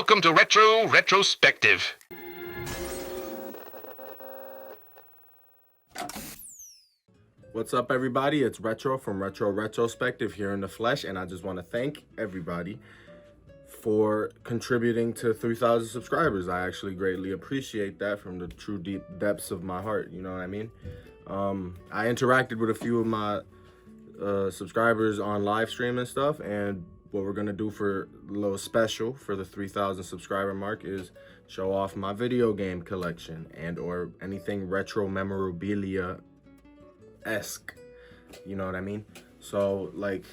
Welcome to Retro Retrospective. What's up, everybody? It's Retro from Retro Retrospective here in the flesh, and I just want to thank everybody for contributing to 3,000 subscribers. I actually greatly appreciate that from the true deep depths of my heart, you know what I mean? I interacted with a few of my subscribers on live stream and stuff, and what we're gonna do for a little special for the 3,000 subscriber mark is show off my video game collection and or anything retro memorabilia-esque, you know what I mean? So like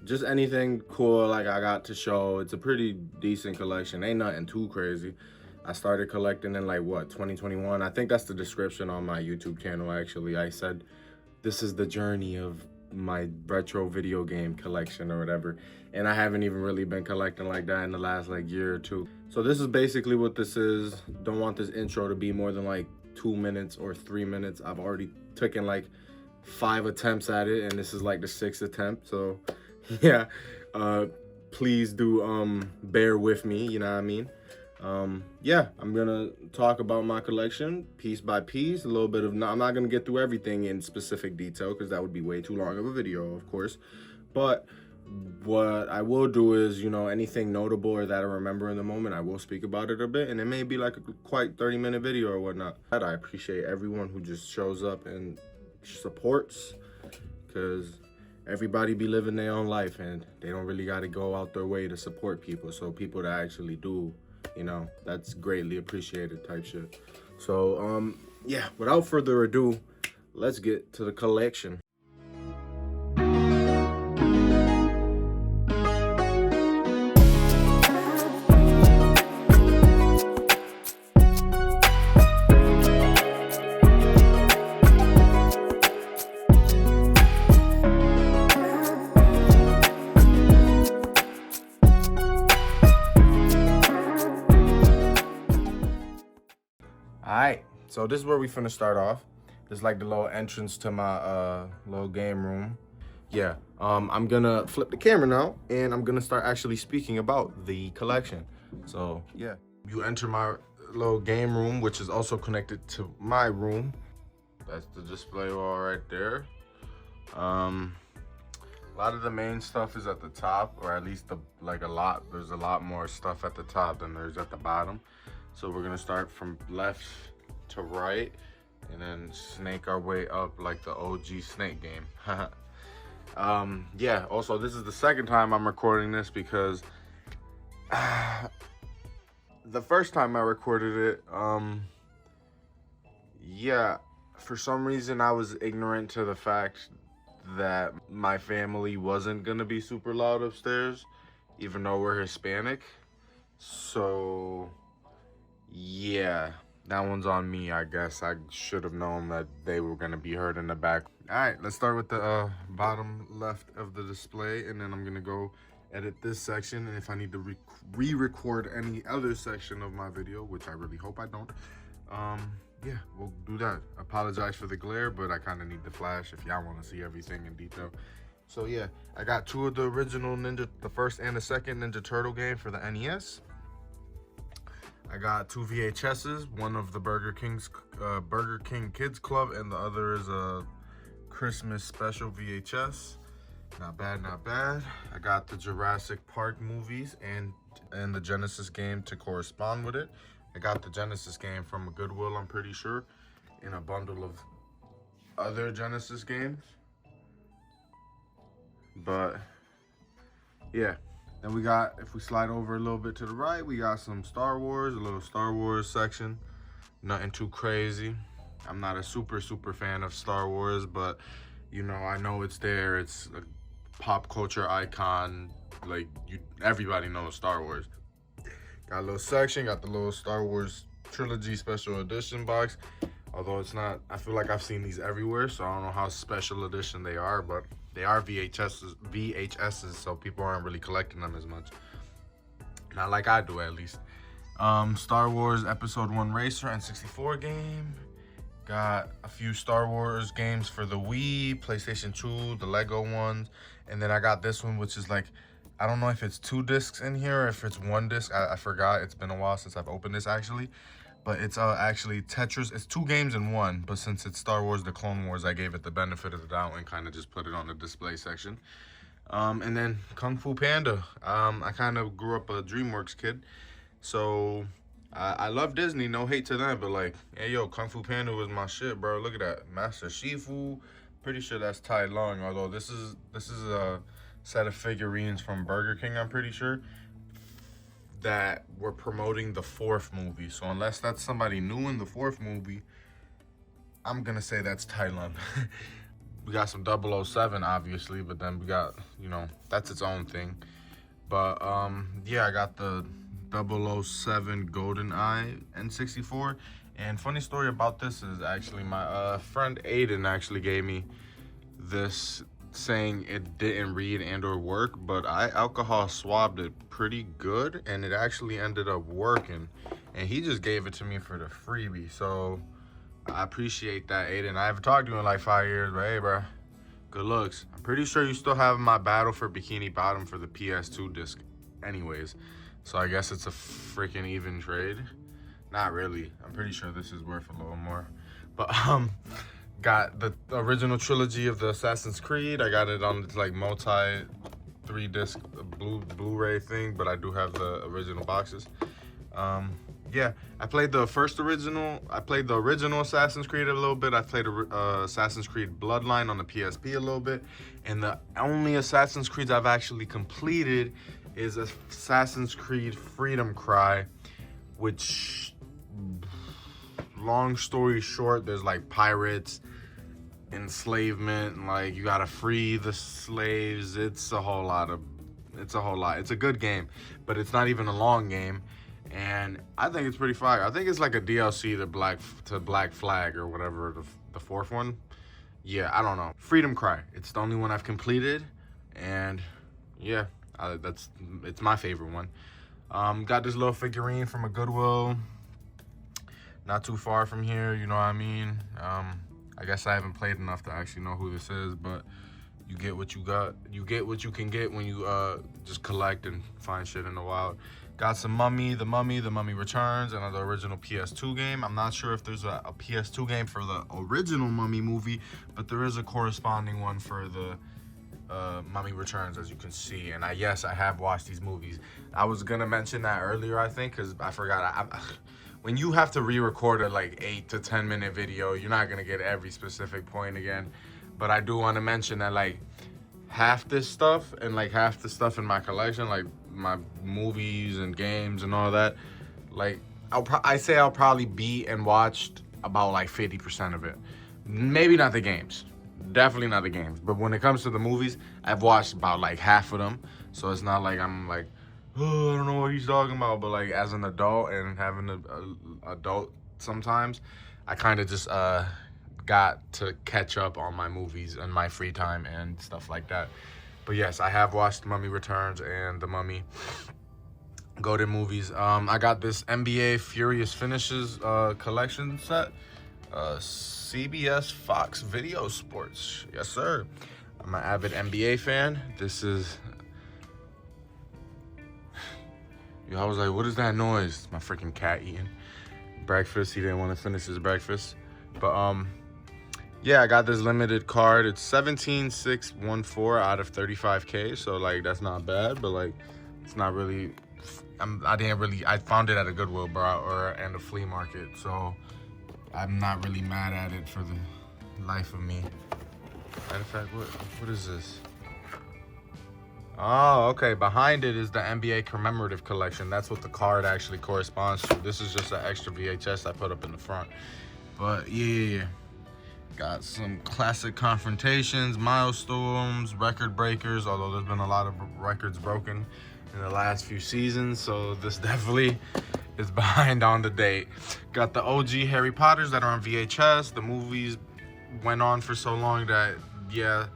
just anything cool like I got to show. It's a pretty decent collection, ain't nothing too crazy. I started collecting in like what, 2021? I think that's the description on my YouTube channel. Actually, I said this is the journey of my retro video game collection or whatever, and I haven't even really been collecting like that in the last like year or two. So this is basically what this is. Don't want this intro to be more than like 2 minutes or 3 minutes. I've already taken like 5 attempts at it, and this is like the 6th attempt. So yeah, please do bear with me, you know what I mean? Yeah, I'm gonna talk about my collection piece by piece, a little bit of, I'm not gonna get through everything in specific detail because that would be way too long of a video, of course, but what I will do is, you know, anything notable or that I remember in the moment, I will speak about it a bit, and it may be like a quite 30-minute video or whatnot. I appreciate everyone who just shows up and supports, because everybody be living their own life and they don't really got to go out their way to support people. So people that actually do, you know, that's greatly appreciated type shit. So yeah, without further ado, let's get to the collection. Alright, so this is where we finna start off. This is like the little entrance to my little game room. Yeah, I'm gonna flip the camera now, and I'm gonna start actually speaking about the collection. So yeah, you enter my little game room, which is also connected to my room. That's the display wall right there. A lot of the main stuff is at the top, or at least there's a lot more stuff at the top than there's at the bottom. So we're gonna start from left to right and then snake our way up like the OG Snake game. Yeah, also this is the second time I'm recording this because the first time I recorded it, yeah, for some reason I was ignorant to the fact that my family wasn't gonna be super loud upstairs, even though we're Hispanic. So yeah, that one's on me, I guess. I should have known that they were gonna be heard in the back. All right, let's start with the bottom left of the display, and then I'm gonna go edit this section, and if I need to re-record any other section of my video, which I really hope I don't, yeah, we'll do that. Apologize for the glare, but I kind of need the flash if y'all want to see everything in detail. So yeah, I got 2 of the original the first and the second Ninja Turtle game for the NES. I got 2 VHSs, one of the Burger King Kids Club, and the other is a Christmas special VHS. Not bad, not bad. I got the Jurassic Park movies and the Genesis game to correspond with it. I got the Genesis game from Goodwill, I'm pretty sure, in a bundle of other Genesis games. But yeah. Then we got, if we slide over a little bit to the right, we got some Star Wars, a little Star Wars section. Nothing too crazy. I'm not a super fan of Star Wars, but you know, I know it's there. It's a pop culture icon. Like, everybody knows Star Wars. Got a little section, got the little Star Wars Trilogy Special Edition box. Although it's not, I feel like I've seen these everywhere, so I don't know how special edition they are, but they are VHSs, so people aren't really collecting them as much. Not like I do, at least. Star Wars Episode 1 Racer N64 game. Got a few Star Wars games for the Wii, PlayStation 2, the Lego ones. And then I got this one, which is like I don't know if it's 2 discs in here or if it's 1 disc. I forgot. It's been a while since I've opened this actually. But it's actually Tetris. It's 2 games in 1. But since it's Star Wars: The Clone Wars, I gave it the benefit of the doubt and kind of just put it on the display section. And then Kung Fu Panda. I kind of grew up a DreamWorks kid. So I love Disney. No hate to them. But like, hey, yo, Kung Fu Panda was my shit, bro. Look at that. Master Shifu. Pretty sure that's Tai Lung. Although this is a set of figurines from Burger King, I'm pretty sure, that were promoting the 4th movie. So unless that's somebody new in the 4th movie, I'm gonna say that's Tai Lung. We got some 007, obviously, but then we got, you know, that's its own thing. But yeah, I got the 007 GoldenEye N64. And funny story about this is actually my friend Aiden actually gave me this, saying it didn't read and or work, but I alcohol swabbed it pretty good and it actually ended up working, and he just gave it to me for the freebie. So I appreciate that, Aiden. I haven't talked to you in like 5 years, but hey, bro, good looks. I'm pretty sure you still have my Battle for Bikini Bottom for the PS2 disc anyways, so I guess it's a freaking even trade. Not really. I'm pretty sure this is worth a little more. But got the original trilogy of the Assassin's Creed. I got it on like multi 3-disc Blu-ray thing, but I do have the original boxes. Yeah, I played the original Assassin's Creed a little bit. I played Assassin's Creed Bloodline on the PSP a little bit, and the only Assassin's Creeds I've actually completed is Assassin's Creed Freedom Cry, which, long story short, there's like pirates, enslavement, and like you gotta free the slaves. It's a whole lot. It's a good game, but it's not even a long game, and I think it's pretty fire. I think it's like a DLC to Black Flag or whatever, the 4th one. Yeah, I don't know. Freedom Cry. It's the only one I've completed, and yeah, it's my favorite one. Got this little figurine from a Goodwill, not too far from here, you know what I mean? I guess I haven't played enough to actually know who this is, but you get what you got. You get what you can get when you just collect and find shit in the wild. Got some Mummy, The Mummy Returns, another original PS2 game. I'm not sure if there's a PS2 game for the original Mummy movie, but there is a corresponding one for the Mummy Returns, as you can see. And yes, I have watched these movies. I was gonna mention that earlier, I think, because I forgot. When you have to re-record a like 8 to 10 minute video, you're not gonna get every specific point again. But I do want to mention that like half this stuff and like half the stuff in my collection, like my movies and games and all that, like I say I'll probably beat and watched about like 50% of it. Maybe not the games, definitely not the games, but when it comes to the movies, I've watched about like half of them. So it's not like I'm like, oh, I don't know what he's talking about. But like as an adult and having an adult sometimes, I kind of just got to catch up on my movies and my free time and stuff like that. But yes, I have watched Mummy Returns and The Mummy. Golden movies. I got this NBA Furious Finishes collection set. CBS Fox Video Sports. Yes, sir. I'm an avid NBA fan. This is... Yo, I was like, what is that noise? It's my freaking cat eating breakfast. He didn't want to finish his breakfast. But, yeah, I got this limited card. It's 17,614 out of 35K. So, like, that's not bad. But, like, it's not really... I found it at a Goodwill, bro, and a flea market. So, I'm not really mad at it for the life of me. Matter of fact, what is this? Oh, okay. Behind it is the NBA commemorative collection. That's what the card actually corresponds to. This is just an extra VHS I put up in the front. But yeah. Got some classic confrontations, milestones, record breakers, although there's been a lot of records broken in the last few seasons, so this definitely is behind on the date. Got the OG Harry Potters that are on VHS. The movies went on for so long that, yeah,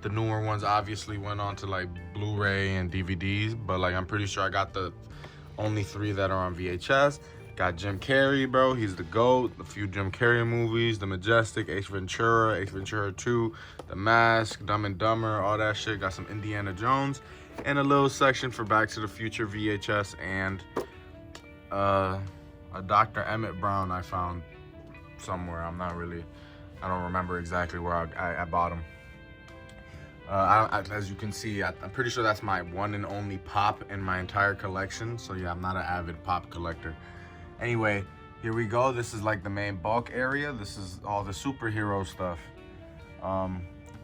the newer ones obviously went on to like Blu-ray and DVDs, but like I'm pretty sure I got the only 3 that are on VHS. Got Jim Carrey, bro. He's the GOAT. A few Jim Carrey movies. The Majestic, Ace Ventura 2, The Mask, Dumb and Dumber, all that shit. Got some Indiana Jones. and a little section for Back to the Future VHS and a Dr. Emmett Brown I found somewhere. I don't remember exactly where I bought them. As you can see, I'm pretty sure that's my one and only pop in my entire collection. So yeah, I'm not an avid pop collector. Anyway, here we go. This is like the main bulk area. This is all the superhero stuff.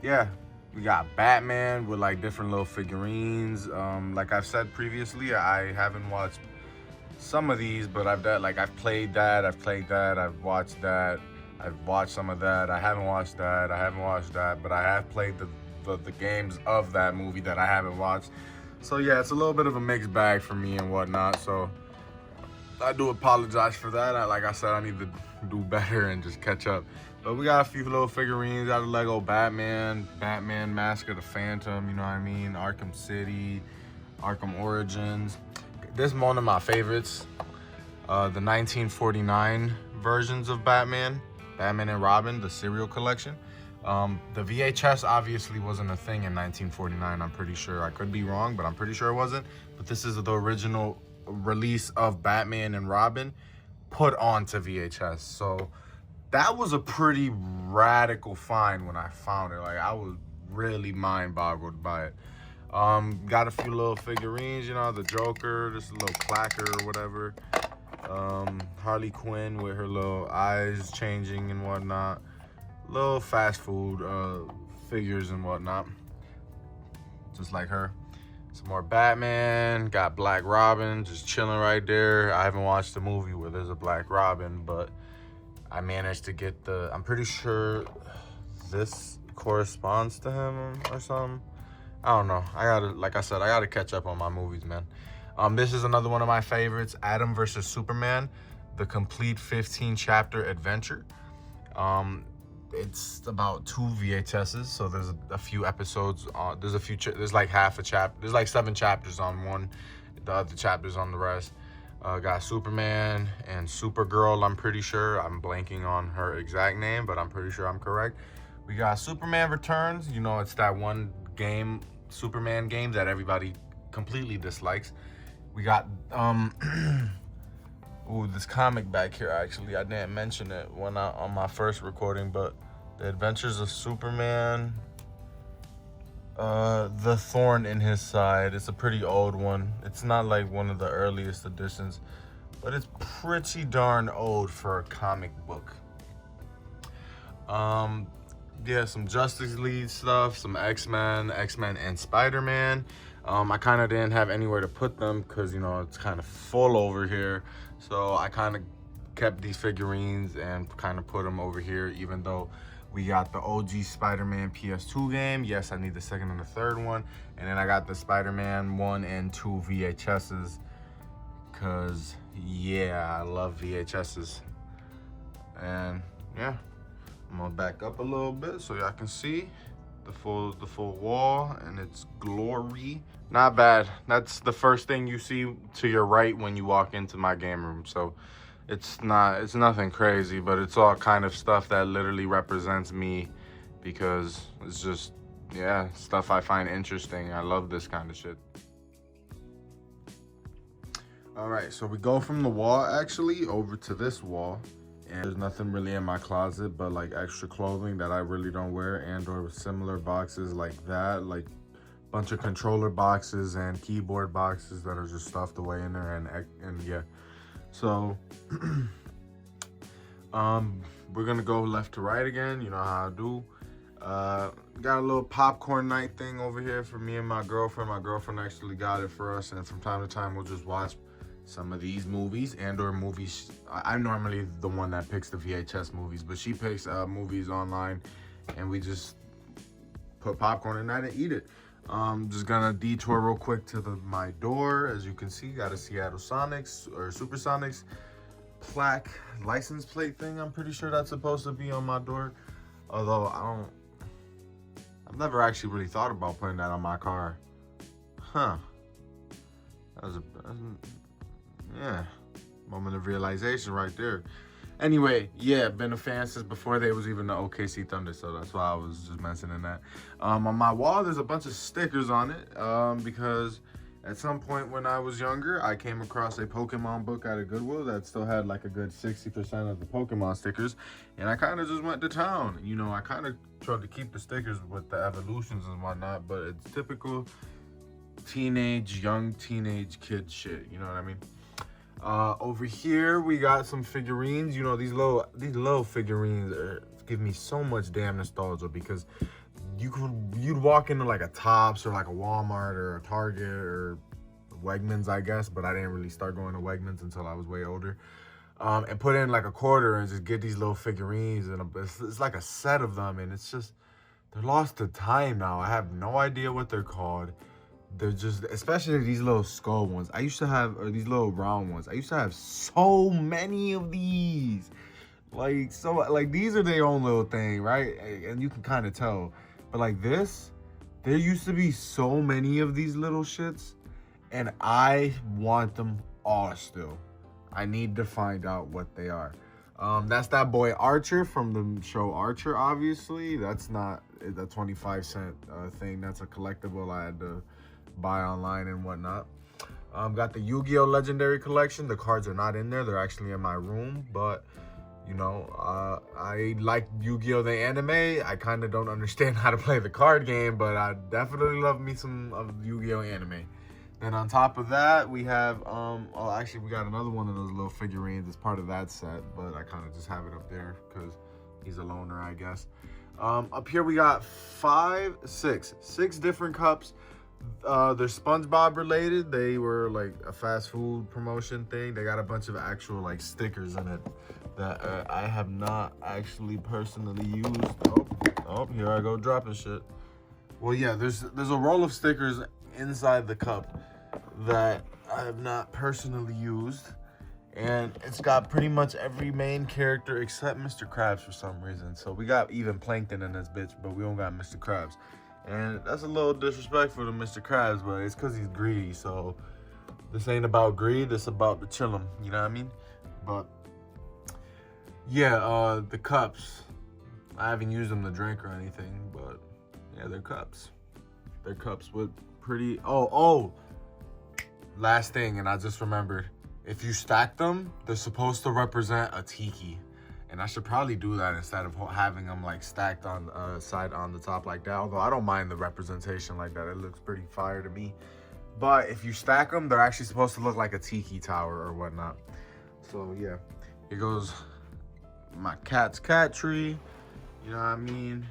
Yeah, we got Batman with like different little figurines. Like I've said previously, I haven't watched some of these, but I've played that, I've watched that, I've watched some of that, I haven't watched that, but I have played the games of that movie that I haven't watched. So yeah, it's a little bit of a mixed bag for me and whatnot. So I do apologize for that. Like I said, I need to do better and just catch up. But we got a few little figurines out of Lego Batman, Mask of the Phantom, you know what I mean? Arkham City, Arkham Origins. This is one of my favorites. The 1949 versions of Batman and Robin, the serial collection. The VHS obviously wasn't a thing in 1949, I'm pretty sure. I could be wrong, but I'm pretty sure it wasn't. But this is the original release of Batman and Robin put onto VHS. So that was a pretty radical find when I found it. Like, I was really mind-boggled by it. Got a few little figurines, you know, the Joker, this little clacker or whatever. Harley Quinn with her little eyes changing and whatnot. Little fast food figures and whatnot, just like her. Some more Batman, got Black Robin just chilling right there. I haven't watched the movie where there's a Black Robin, but I managed to get I'm pretty sure this corresponds to him or something. I don't know. Like I said, I gotta catch up on my movies, man. This is another one of my favorites, Adam vs. Superman, the complete 15-chapter adventure. It's about 2 VHSs, so there's a few episodes. There's like half a chapter. There's like 7 chapters on one, the other chapters on the rest. Got Superman and Supergirl, I'm pretty sure. I'm blanking on her exact name, but I'm pretty sure I'm correct. We got Superman Returns. You know, it's that one game, Superman game, that everybody completely dislikes. We got ooh, this comic back here, actually. I didn't mention it on my first recording, but The Adventures of Superman, The Thorn in His Side. It's a pretty old one. It's not like one of the earliest editions, but it's pretty darn old for a comic book. Yeah, some Justice League stuff, some X-Men and Spider-Man. I kind of didn't have anywhere to put them because, you know, it's kind of full over here. So I kind of kept these figurines and kind of put them over here, even though we got the OG Spider-Man PS2 game. Yes, I need the second and the third one. And then I got the Spider-Man 1 and 2 VHSs because, yeah, I love VHSs. And, yeah, I'm going to back up a little bit so y'all can see the full wall and its glory. Not bad. That's the first thing you see to your right when you walk into my game room. So it's nothing crazy, but it's all kind of stuff that literally represents me because it's just, yeah, stuff I find interesting. I love this kind of shit. All right, so we go from the wall actually over to this wall. And there's nothing really in my closet but like extra clothing that I really don't wear, and or similar boxes like that, like a bunch of controller boxes and keyboard boxes that are just stuffed away in there, and yeah. So we're gonna go left to right again, you know how I do. Got a little popcorn night thing over here for me and my girlfriend. My girlfriend actually got it for us, and from time to time we'll just watch some of these movies and or movies. I'm normally the one that picks the VHS movies, but she picks movies online, and we just put popcorn in that and eat it. Just gonna detour real quick to my door. As you can see, got a Seattle Sonics or Supersonics plaque license plate thing. I'm pretty sure that's supposed to be on my door, although I've never actually really thought about putting that on my car. Huh. Yeah, moment of realization right there. Anyway, yeah, been a fan since before they was even the OKC Thunder, so that's why I was just mentioning that. On my wall, there's a bunch of stickers on it, because at some point when I was younger, I came across a Pokemon book at a Goodwill that still had like a good 60% of the Pokemon stickers, and I kind of just went to town. You know, I kind of tried to keep the stickers with the evolutions and whatnot, but it's typical young teenage kid shit, you know what I mean? Over here we got some figurines. You know, these little figurines give me so much damn nostalgia, because you'd walk into like a Tops or like a Walmart or a Target or Wegmans, I guess, but I didn't really start going to Wegmans until I was way older. And put in like a quarter and just get these little figurines, and it's like a set of them, and it's just, they're lost to time now. I have no idea what they're called. They're just, especially these little skull ones. I used to have, or these little round ones. I used to have so many of these. Like these are their own little thing, right? And you can kind of tell. But like this, there used to be so many of these little shits, and I want them all still. I need to find out what they are. That's that boy Archer from the show Archer, obviously. That's not the 25-cent thing. That's a collectible I had to buy online and whatnot. Got the Yu-Gi-Oh! Legendary Collection. The cards are not in there. They're actually in my room, but you know, I like Yu-Gi-Oh! The anime. I kind of don't understand how to play the card game, but I definitely love me some of Yu-Gi-Oh! Anime. Then on top of that, we have, oh, actually, we got another one of those little figurines as part of that set, but I kind of just have it up there because he's a loner, I guess. Up here, we got six different cups. They're SpongeBob related. They were like a fast food promotion thing. They got a bunch of actual like stickers in it that I have not actually personally used. Oh, here I go dropping shit. Well, yeah, there's a roll of stickers inside the cup that I have not personally used, and it's got pretty much every main character except Mr. Krabs for some reason. So we got even Plankton in this bitch, but we don't got Mr. Krabs. And that's a little disrespectful to Mr. Krabs, but it's because he's greedy. So this ain't about greed, it's about the chillin', you know what I mean? But yeah, the cups, I haven't used them to drink or anything, but yeah, they're cups. They're cups with pretty, last thing, and I just remembered, if you stack them, they're supposed to represent a tiki. And I should probably do that instead of having them like stacked on side on the top like that. Although I don't mind the representation like that. It looks pretty fire to me. But if you stack them, they're actually supposed to look like a tiki tower or whatnot. So yeah, here goes my cat's cat tree. You know what I mean?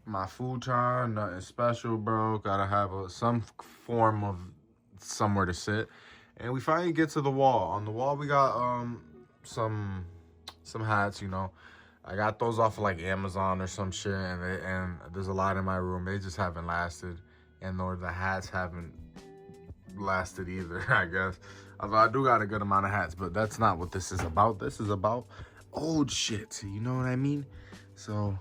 My futon, nothing special, bro. Gotta have some form of somewhere to sit. And we finally get to the wall. On the wall, we got some hats, you know. I got those off of like Amazon or some shit, and there's a lot in my room. They just haven't lasted, and nor the hats haven't lasted either, I guess. Although I do got a good amount of hats, but that's not what this is about. This is about old shit, you know what I mean? So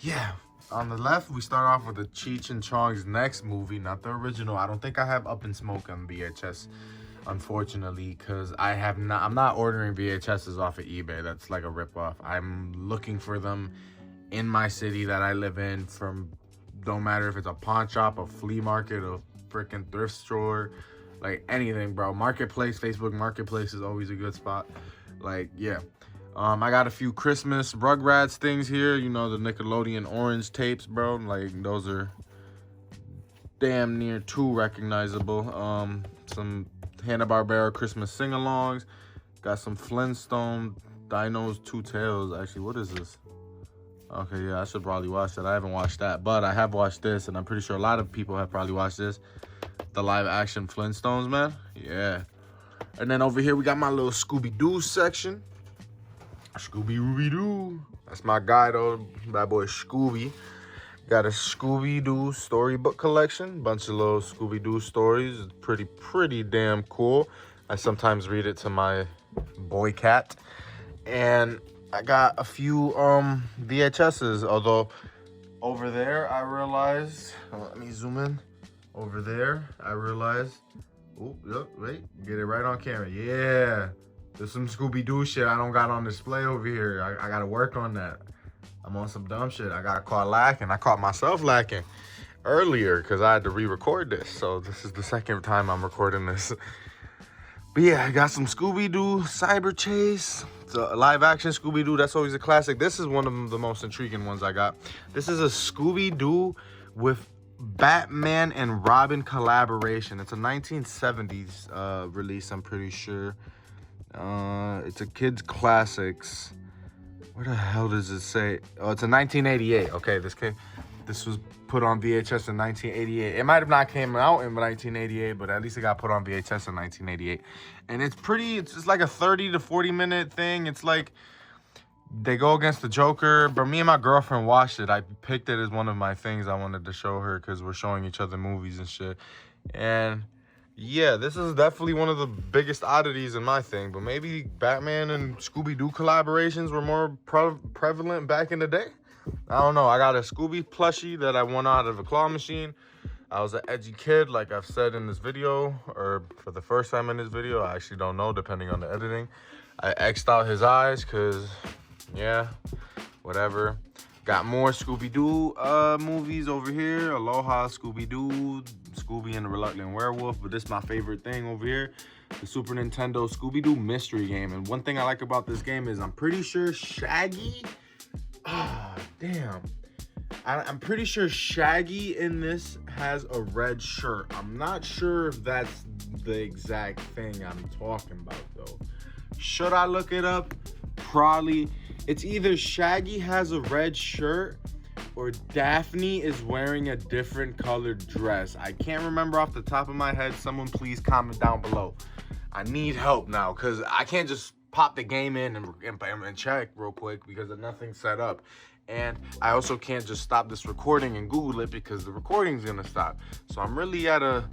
yeah, on the left we start off with the Cheech and Chong's next movie, not the original. I don't think I have Up in Smoke on VHS, unfortunately, because I'm not ordering VHSs off of eBay. That's like a ripoff. I'm looking for them in my city that I live in, from, don't matter if it's a pawn shop, a flea market, a freaking thrift store, like anything, bro. Marketplace, Facebook Marketplace is always a good spot. Like, yeah. I got a few Christmas Rugrats things here, you know, the Nickelodeon orange tapes, bro. Like, those are damn near too recognizable. Some Hanna-Barbera Christmas sing-alongs. Got some Flintstone Dino's Two Tails. Actually, what is this? Okay, yeah, I should probably watch that. I haven't watched that, but I have watched this, and I'm pretty sure a lot of people have probably watched this. The live-action Flintstones, man. Yeah. And then over here, we got my little Scooby-Doo section. Scooby-Doo. That's my guy, though. That boy Scooby. Got a Scooby-Doo storybook collection. Bunch of little Scooby-Doo stories. It's pretty damn cool. I sometimes read it to my boy cat. And I got a few VHSs. Although, over there, I realized... let me zoom in. Over there, I realized... Oh, yep, wait. Get it right on camera. Yeah. There's some Scooby-Doo shit I don't got on display over here. I gotta work on that. I'm on some dumb shit. I got caught lacking. I caught myself lacking earlier because I had to re-record this. So this is the second time I'm recording this. But yeah, I got some Scooby-Doo Cyber Chase. It's a live action Scooby-Doo. That's always a classic. This is one of the most intriguing ones I got. This is a Scooby-Doo with Batman and Robin collaboration. It's a 1970s release, I'm pretty sure. It's a kids classics. Where the hell does it say? Oh, it's a 1988. Okay, this was put on VHS in 1988. It might have not came out in 1988, but at least it got put on VHS in 1988. And it's just like a 30 to 40 minute thing. It's like they go against the Joker, but me and my girlfriend watched it. I picked it as one of my things I wanted to show her because we're showing each other movies and shit. And yeah, this is definitely one of the biggest oddities in my thing, but maybe Batman and Scooby-Doo collaborations were more prevalent back in the day. I don't know. I got a Scooby plushie that I won out of a claw machine. I was an edgy kid, like I've said in this video, or for the first time in this video. I actually don't know, depending on the editing. I X'd out his eyes because, yeah, whatever. Got more Scooby-Doo movies over here. Aloha, Scooby-Doo, Scooby and the Reluctant Werewolf. But this is my favorite thing over here. The Super Nintendo Scooby-Doo mystery game. And one thing I like about this game is I'm pretty sure Shaggy... damn. I'm pretty sure Shaggy in this has a red shirt. I'm not sure if that's the exact thing I'm talking about, though. Should I look it up? Probably. It's either Shaggy has a red shirt or Daphne is wearing a different colored dress. I can't remember off the top of my head. Someone please comment down below. I need help now because I can't just pop the game in and check real quick because nothing's set up. And I also can't just stop this recording and Google it because the recording's gonna stop. So I'm really at a...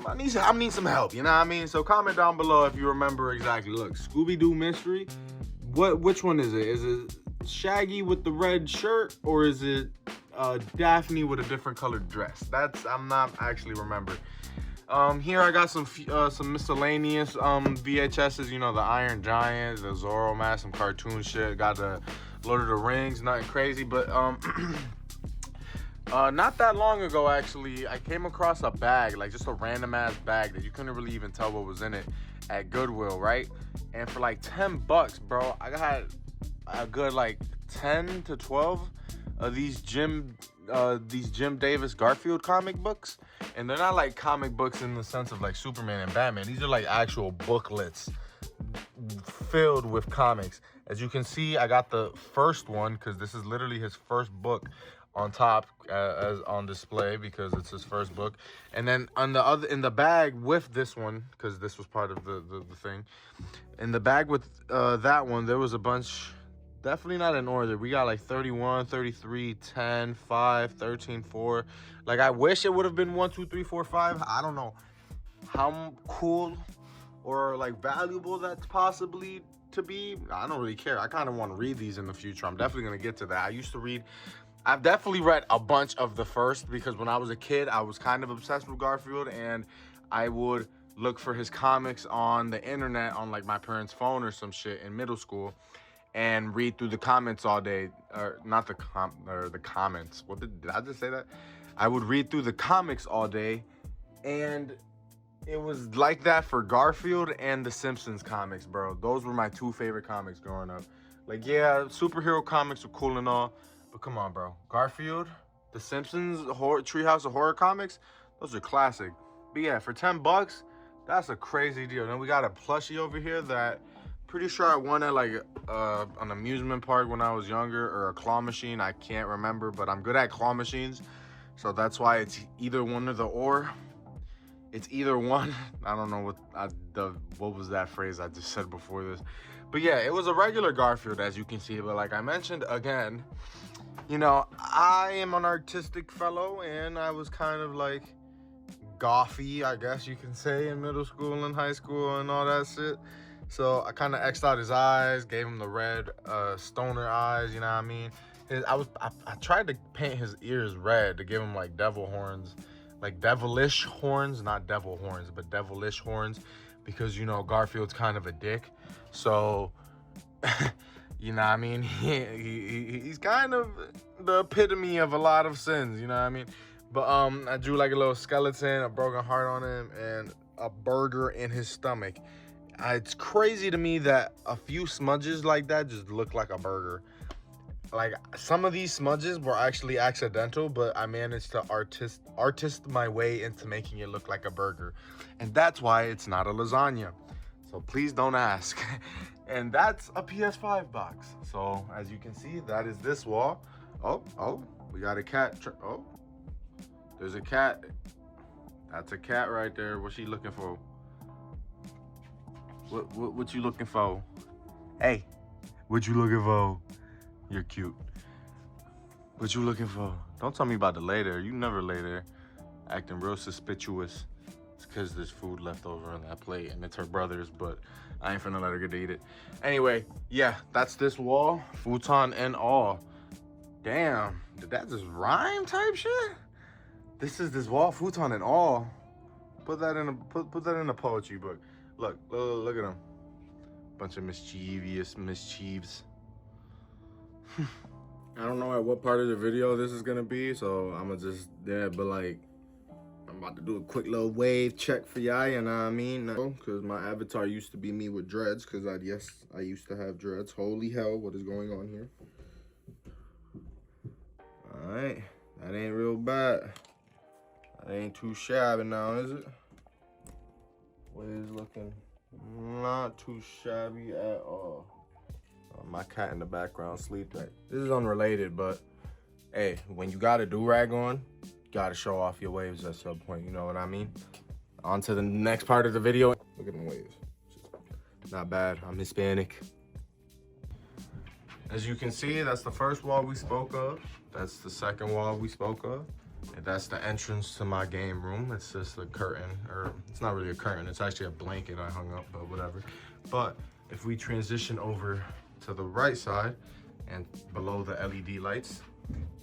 I need some help, you know what I mean? So comment down below if you remember exactly. Look, Scooby-Doo mystery. Which one is it? Is it Shaggy with the red shirt or is it Daphne with a different colored dress? I'm not actually remember. Here I got some miscellaneous VHSs, you know, the Iron Giant, the Zorro Mask, some cartoon shit. Got the Lord of the Rings, nothing crazy, but not that long ago, actually, I came across a bag, like just a random ass bag that you couldn't really even tell what was in it at Goodwill, right? And for like 10 bucks, bro, I got a good like 10 to 12 of these Jim Davis Garfield comic books. And they're not like comic books in the sense of like Superman and Batman. These are like actual booklets filled with comics. As you can see, I got the first one because this is literally his first book on top as on display because it's his first book. And then on the other, in the bag with this one, because this was part of the thing, in the bag with that one, there was a bunch, definitely not in order. We got like 31, 33, 10, 5, 13, 4. Like I wish it would have been 1, 2, 3, 4, 5. I don't know how cool or like valuable that's possibly to be. I don't really care. I kind of want to read these in the future. I'm definitely going to get to that. I used to read, I've definitely read a bunch of the first because when I was a kid, I was kind of obsessed with Garfield and I would look for his comics on the internet on like my parents' phone or some shit in middle school and read through the comments all day, or not the the comments. What did I just say that? I would read through the comics all day, and it was like that for Garfield and the Simpsons comics, bro. Those were my two favorite comics growing up. Like, yeah, superhero comics were cool and all, but come on, bro. Garfield, the Simpsons, Treehouse of Horror comics, those are classic. But yeah, for 10 bucks, that's a crazy deal. Then we got a plushie over here that pretty sure I won at like an amusement park when I was younger, or a claw machine. I can't remember, but I'm good at claw machines. So that's why it's either one or the or. It's either one. I don't know what was that phrase I just said before this. But yeah, it was a regular Garfield, as you can see. But like I mentioned again, you know, I am an artistic fellow, and I was kind of like gothy, I guess you can say, in middle school and high school and all that shit. So I kind of X'd out his eyes, gave him the red stoner eyes, you know what I mean? I tried to paint his ears red to give him like devil horns, like devilish horns, not devil horns, but devilish horns. because, you know, Garfield's kind of a dick. So, you know what I mean? He's kind of the epitome of a lot of sins, you know what I mean? But I drew like a little skeleton, a broken heart on him, and a burger in his stomach. It's crazy to me that a few smudges like that just look like a burger. Like, some of these smudges were actually accidental, but I managed to artist my way into making it look like a burger. And that's why it's not a lasagna. So please don't ask. And that's a PS5 box. So as you can see, that is this wall. Oh, we got a cat. Oh, there's a cat. That's a cat right there. What's she looking for? What you looking for? Hey, what you looking for? You're cute. What you looking for? Don't tell me about the lay there. You never lay there. Acting real suspicious. It's because there's food left over on that plate and it's her brother's, but I ain't finna let her get to eat it. Anyway, yeah, that's this wall. Futon and all. Damn, did that just rhyme type shit? This is this wall, futon and all. Put that in a poetry book. Look at them. Bunch of mischiefs. I don't know at what part of the video this is gonna be, so I'm gonna just, but like, I'm about to do a quick little wave check for y'all, you know what I mean? Because my avatar used to be me with dreads, because I used to have dreads. Holy hell, what is going on here? All right, that ain't real bad. That ain't too shabby now, is it? Waves looking not too shabby at all. My cat in the background sleep. Right. This is unrelated, but hey, when you got a do-rag on, you gotta show off your waves at some point, you know what I mean? On to the next part of the video. Look at them waves. Not bad, I'm Hispanic. As you can see, that's the first wall we spoke of. That's the second wall we spoke of. And that's the entrance to my game room. It's just a curtain, or it's not really a curtain, it's actually a blanket I hung up, but whatever. But if we transition over to the right side and below the LED lights,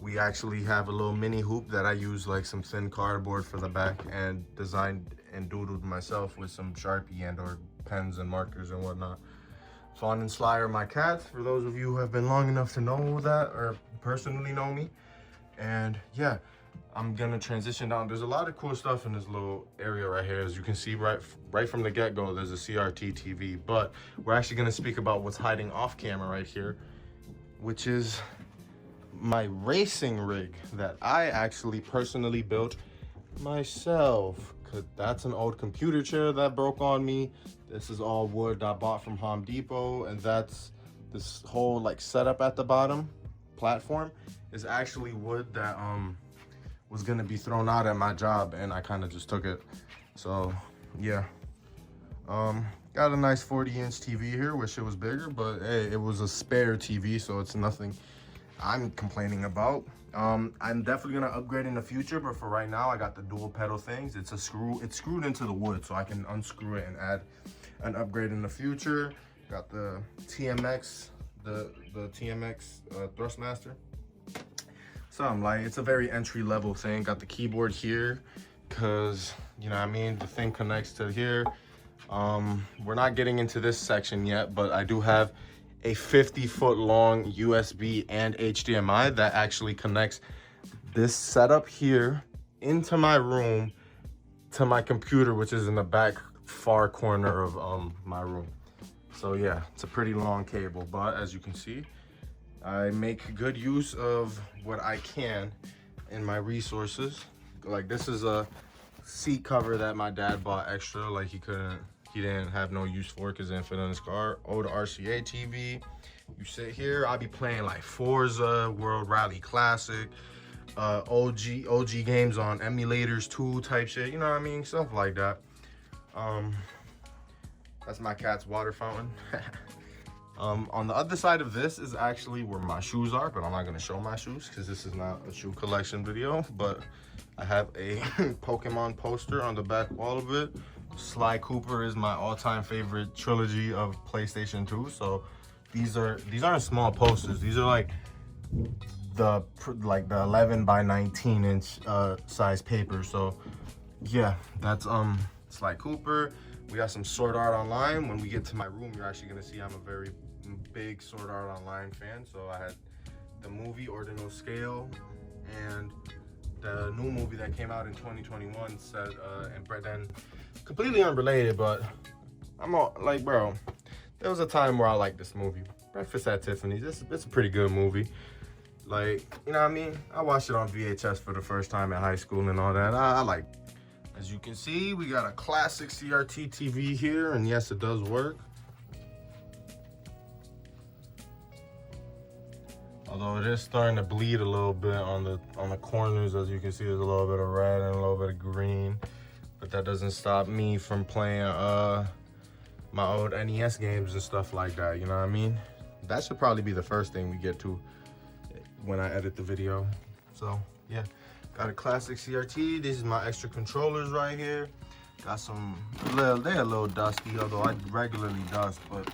we actually have a little mini hoop that I use like some thin cardboard for the back and designed and doodled myself with some Sharpie and or pens and markers and whatnot. Fawn and Sly are my cats, for those of you who have been long enough to know that or personally know me. And yeah, I'm gonna transition down. There's a lot of cool stuff in this little area right here. As you can see, right from the get-go, there's a CRT TV, but we're actually gonna speak about what's hiding off camera right here, which is my racing rig that I actually personally built myself. Cause that's an old computer chair that broke on me. This is all wood I bought from Home Depot, and that's this whole like setup at the bottom platform is actually wood that was gonna be thrown out at my job, and I kind of just took it. So yeah, got a nice 40-inch TV here. Wish it was bigger, but hey, it was a spare TV, so it's nothing I'm complaining about. I'm definitely gonna upgrade in the future, but for right now I got the dual pedal things. It's screwed into the wood, so I can unscrew it and add an upgrade in the future. Got the TMX, the TMX Thrustmaster. Something like, it's a very entry-level thing. Got the keyboard here because, you know what I mean, the thing connects to here. We're not getting into this section yet, but I do have a 50-foot long USB and HDMI that actually connects this setup here into my room to my computer, which is in the back far corner of my room. So yeah, it's a pretty long cable, but as you can see, I make good use of what I can in my resources. Like, this is a seat cover that my dad bought extra, like he didn't have no use for it because it didn't fit in his car. Old RCA TV. You sit here, I'll be playing like Forza, World Rally Classic, OG games on emulators too, type shit, you know what I mean? Stuff like that. That's my cat's water fountain. On the other side of this is actually where my shoes are, but I'm not gonna show my shoes because this is not a shoe collection video. But I have a Pokemon poster on the back wall of it. Sly Cooper is my all-time favorite trilogy of PlayStation 2. So these aren't small posters. These are like the 11 by 19 inch size paper. So yeah, that's Sly Cooper. We got some Sword Art Online. When we get to my room, you're actually gonna see I'm a very big Sword Art Online fan. So I had the movie Ordinal Scale and the new movie that came out in 2021 said, and then completely unrelated, but I'm all, like, bro, there was a time where I liked this movie. Breakfast at Tiffany's, it's a pretty good movie. Like, you know what I mean? I watched it on VHS for the first time in high school and all that. I like. As you can see, we got a classic CRT TV here, and yes, it does work. Although it is starting to bleed a little bit on the corners. As you can see, there's a little bit of red and a little bit of green. But that doesn't stop me from playing my old NES games and stuff like that, you know what I mean? That should probably be the first thing we get to when I edit the video. So, yeah. Got a classic CRT. This is my extra controllers right here. Got some, they're a little dusty, although I regularly dust, but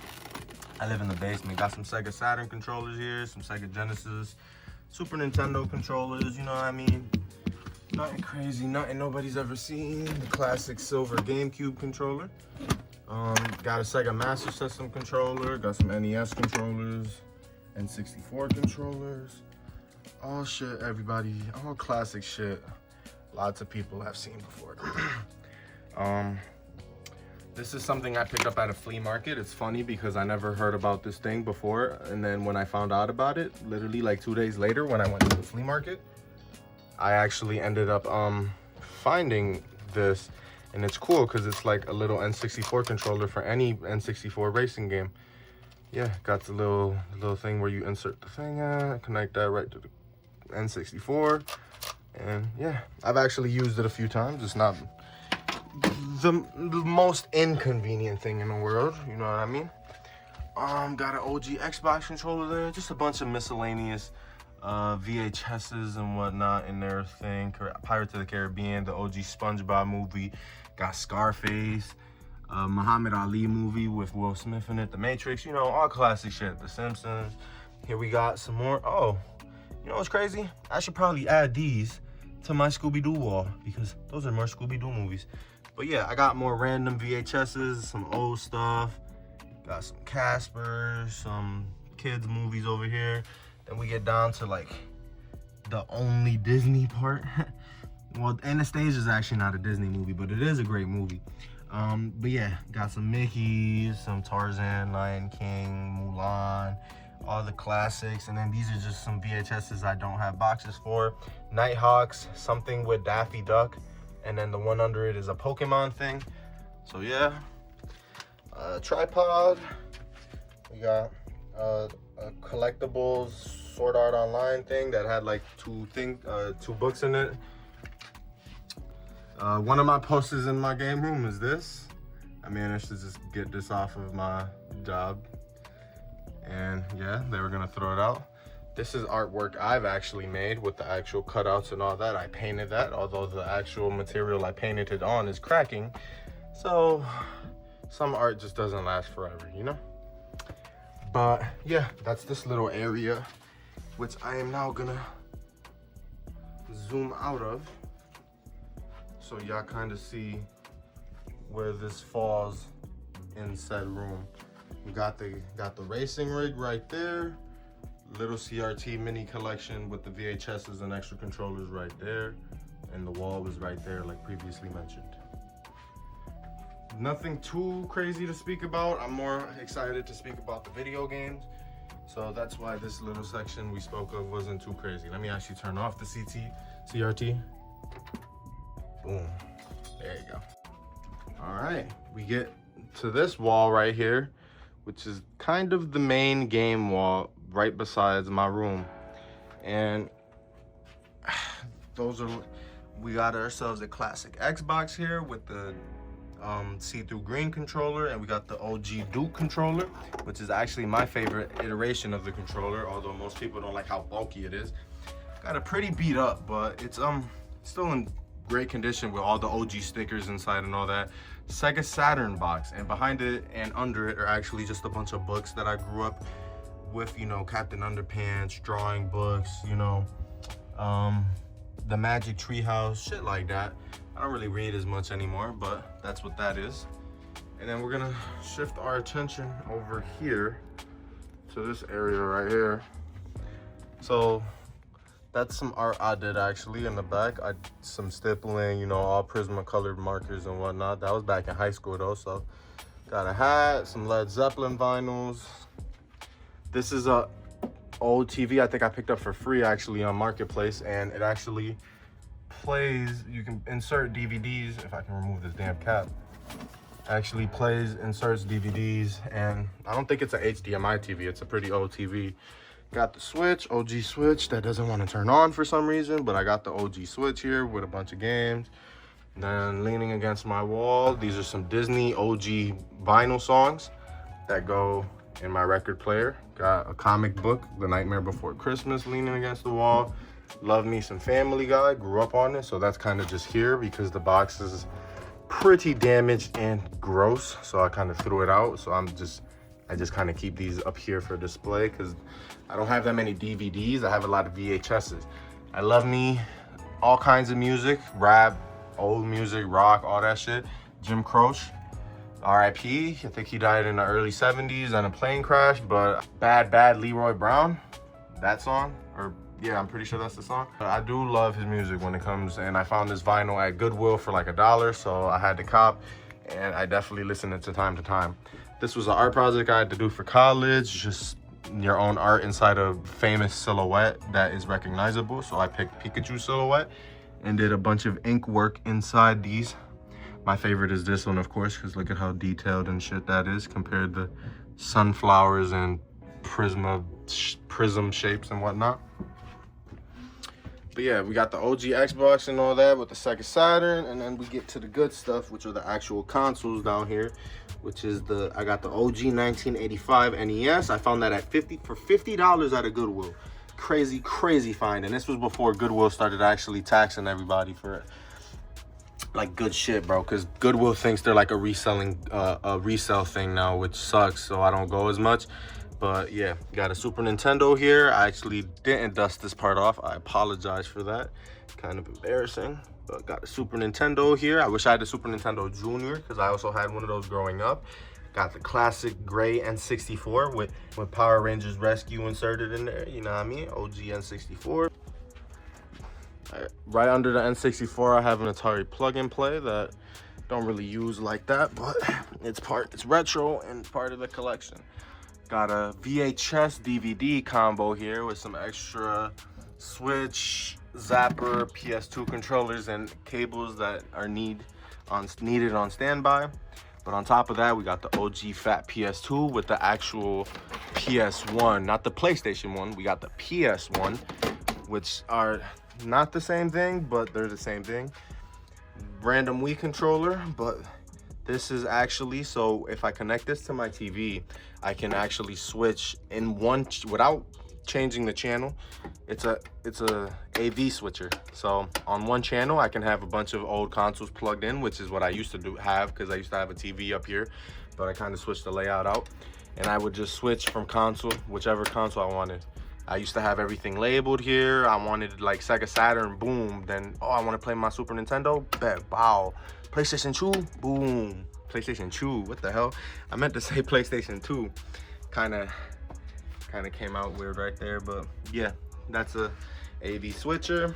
I live in the basement. Got some Sega Saturn controllers here, some Sega Genesis, Super Nintendo controllers, you know what I mean? Nothing crazy, nothing nobody's ever seen. The classic silver GameCube controller. Got a Sega Master System controller, got some NES controllers, N64 controllers. All shit, everybody, all classic shit. Lots of people have seen before. This is something I picked up at a flea market. It's funny because I never heard about this thing before, and then when I found out about it, literally like 2 days later when I went to the flea market, I actually ended up finding this, and it's cool because it's like a little N64 controller for any N64 racing game. Yeah, got the little thing where you insert the thing at, connect that right to the N64, and yeah, I've actually used it a few times. It's not the most inconvenient thing in the world, you know what I mean? Got an OG Xbox controller there, just a bunch of miscellaneous VHSs and whatnot in their thing. Pirates of the Caribbean, the OG SpongeBob movie, got Scarface, Muhammad Ali movie with Will Smith in it, The Matrix, you know, all classic shit, The Simpsons. Here we got some more. Oh, you know what's crazy? I should probably add these to my Scooby-Doo wall because those are more Scooby-Doo movies. But yeah, I got more random VHSs, some old stuff. Got some Casper, some kids movies over here. Then we get down to like the only Disney part. Well, Anastasia is actually not a Disney movie, but it is a great movie. But yeah, got some Mickeys, some Tarzan, Lion King, Mulan, all the classics. And then these are just some VHSs I don't have boxes for. Nighthawks, something with Daffy Duck, and then the one under it is a Pokemon thing. So yeah, tripod. We got a collectibles Sword Art Online thing that had like two books in it. One of my posters in my game room is this. I managed to just get this off of my job, and yeah, they were gonna throw it out. This is artwork I've actually made with the actual cutouts and all that. I painted that, although the actual material I painted it on is cracking. So some art just doesn't last forever, you know? But yeah, that's this little area, which I am now gonna zoom out of, so y'all kind of see where this falls in said room. We got the racing rig right there, little CRT mini collection with the VHSs and extra controllers right there, and the wall was right there like previously mentioned. Nothing too crazy to speak about. I'm more excited to speak about the video games, so that's why this little section we spoke of wasn't too crazy. Let me actually turn off the CRT. Boom, there you go. All right, we get to this wall right here, which is kind of the main game wall right besides my room. And we got ourselves a classic Xbox here with the see-through green controller, and we got the OG Duke controller, which is actually my favorite iteration of the controller, although most people don't like how bulky it is. Got it pretty beat up, but it's still in great condition with all the OG stickers inside and all that. Sega Saturn box, and behind it and under it are actually just a bunch of books that I grew up with, you know, Captain Underpants, drawing books, you know, the Magic Treehouse, shit like that. I don't really read as much anymore, but that's what that is. And then we're gonna shift our attention over here to this area right here. So that's some art I did actually in the back. I did some stippling, you know, all Prismacolor markers and whatnot. That was back in high school though, so got a hat, some Led Zeppelin vinyls. This is a old TV I think I picked up for free actually on Marketplace, and it actually plays, you can insert DVDs, if I can remove this damn cap. Actually plays, inserts DVDs, and I don't think it's a HDMI TV, it's a pretty old TV. Got the switch, OG switch, that doesn't want to turn on for some reason, but I got the OG switch here with a bunch of games. Then leaning against my wall, these are some Disney OG vinyl songs that go in my record player. Got a comic book, The Nightmare Before Christmas, leaning against the wall. Love me some Family Guy, grew up on it, so that's kind of just here because the box is pretty damaged and gross, so I kind of threw it out. So I just kind of keep these up here for display because I don't have that many DVDs. I have a lot of VHSs. I love me all kinds of music, rap, old music, rock, all that shit. Jim Croce, R.I.P. I think he died in the early 70s in a plane crash, but Bad Leroy Brown, that song, or yeah, I'm pretty sure that's the song. I do love his music when it comes, and I found this vinyl at Goodwill for like $1, so I had to cop, and I definitely listen it to time to time. This was an art project I had to do for college, just your own art inside a famous silhouette that is recognizable. So I picked Pikachu silhouette and did a bunch of ink work inside these. My favorite is this one, of course, because look at how detailed and shit that is compared to sunflowers and prism shapes and whatnot. But yeah, we got the OG Xbox and all that with the Sega Saturn, and then we get to the good stuff, which are the actual consoles down here, which is I got the OG 1985 NES. I found that for $50 at a Goodwill. Crazy find. And this was before Goodwill started actually taxing everybody for like good shit, bro, because Goodwill thinks they're like a resale thing now, which sucks, so I don't go as much. But yeah, got a Super Nintendo here. I actually didn't dust this part off. I apologize for that. Kind of embarrassing. But got a Super Nintendo here. I wish I had a Super Nintendo Junior because I also had one of those growing up. Got the classic gray N64 with Power Rangers Rescue inserted in there. You know what I mean? OG N64. Right under the N64, I have an Atari plug-and-play that don't really use like that, but it's retro and part of the collection. Got a VHS DVD combo here with some extra Switch, Zapper, PS2 controllers, and cables that are needed on standby. But on top of that, we got the OG fat PS2 with the actual PS1, not the PlayStation 1. We got the PS1, which are not the same thing, but they're the same thing. Random Wii controller, but this is actually, so if I connect this to my TV, I can actually switch in one without changing the channel. It's a AV switcher. So on one channel, I can have a bunch of old consoles plugged in, which is what I used to have because I used to have a TV up here, but I kind of switched the layout out, and I would just switch from console, whichever console I wanted. I used to have everything labeled here. I wanted like Sega Saturn, boom. Then, oh, I want to play my Super Nintendo, bet, bow. PlayStation 2, boom. PlayStation 2, what the hell? I meant to say PlayStation 2. Kind of came out weird right there, but yeah, that's a AV switcher.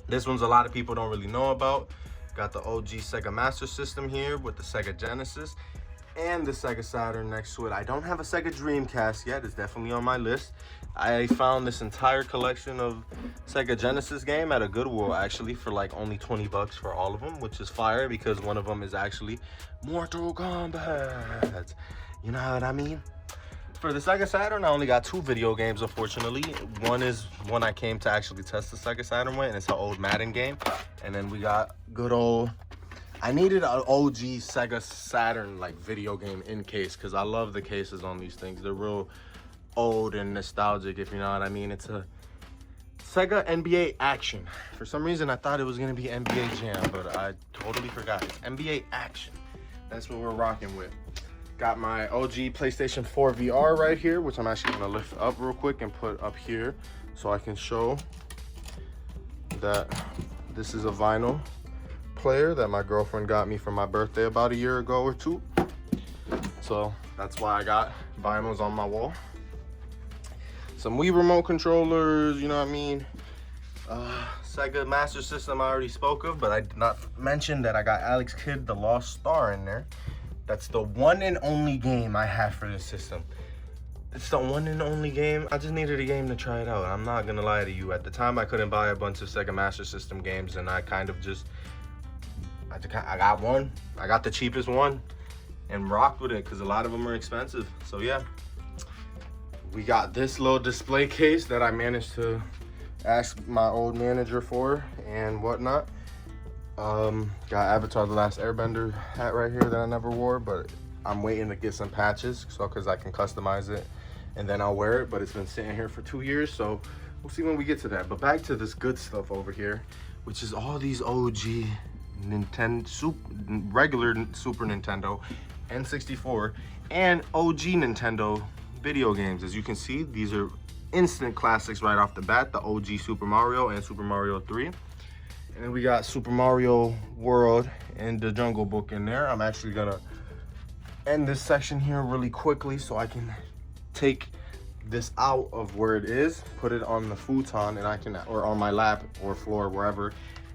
This one's a lot of people don't really know about. Got the OG Sega Master System here with the Sega Genesis and the Sega Saturn next to it. I don't have a Sega Dreamcast yet. It's definitely on my list. I found this entire collection of Sega Genesis game at a Goodwill actually for like only 20 bucks for all of them, which is fire because one of them is actually Mortal Kombat. You know what I mean? For the Sega Saturn, I only got 2 video games, unfortunately. One is one I came to actually test the Sega Saturn with, and it's an old Madden game. And then we got good old, I needed an OG Sega Saturn like video game in case, because I love the cases on these things. They're real old and nostalgic, if you know what I mean. It's a Sega NBA Action. For some reason, I thought it was gonna be NBA Jam, but I totally forgot. It's NBA Action. That's what we're rocking with. Got my OG PlayStation 4 VR right here, which I'm actually gonna lift up real quick and put up here so I can show that This is a vinyl player that my girlfriend got me for my birthday about a year ago or two. So that's why I got vinyls on my wall. Some Wii remote controllers, you know what I mean? Sega Master System I already spoke of, but I did not mention that I got Alex Kidd The Lost Star in there. That's the one and only game I have for this system. It's the one and only game. I just needed a game to try it out. I'm not gonna lie to you. At the time, I couldn't buy a bunch of Sega Master System games, and I kind of just, I got one. I got the cheapest one and rocked with it because a lot of them are expensive. So yeah, we got this little display case that I managed to ask my old manager for and whatnot. Got Avatar The Last Airbender hat right here that I never wore, but I'm waiting to get some patches so because I can customize it and then I'll wear it, but it's been sitting here for 2 years, so we'll see when we get to that. But back to this good stuff over here, which is all these OG regular Super Nintendo, N64, and OG Nintendo video games. As you can see, these are instant classics right off the bat, the OG Super Mario and Super Mario 3. And then we got Super Mario World and the Jungle Book in there. I'm actually gonna end this section here really quickly so I can take this out of where it is, put it on the futon, and I can, or on my lap or floor, wherever,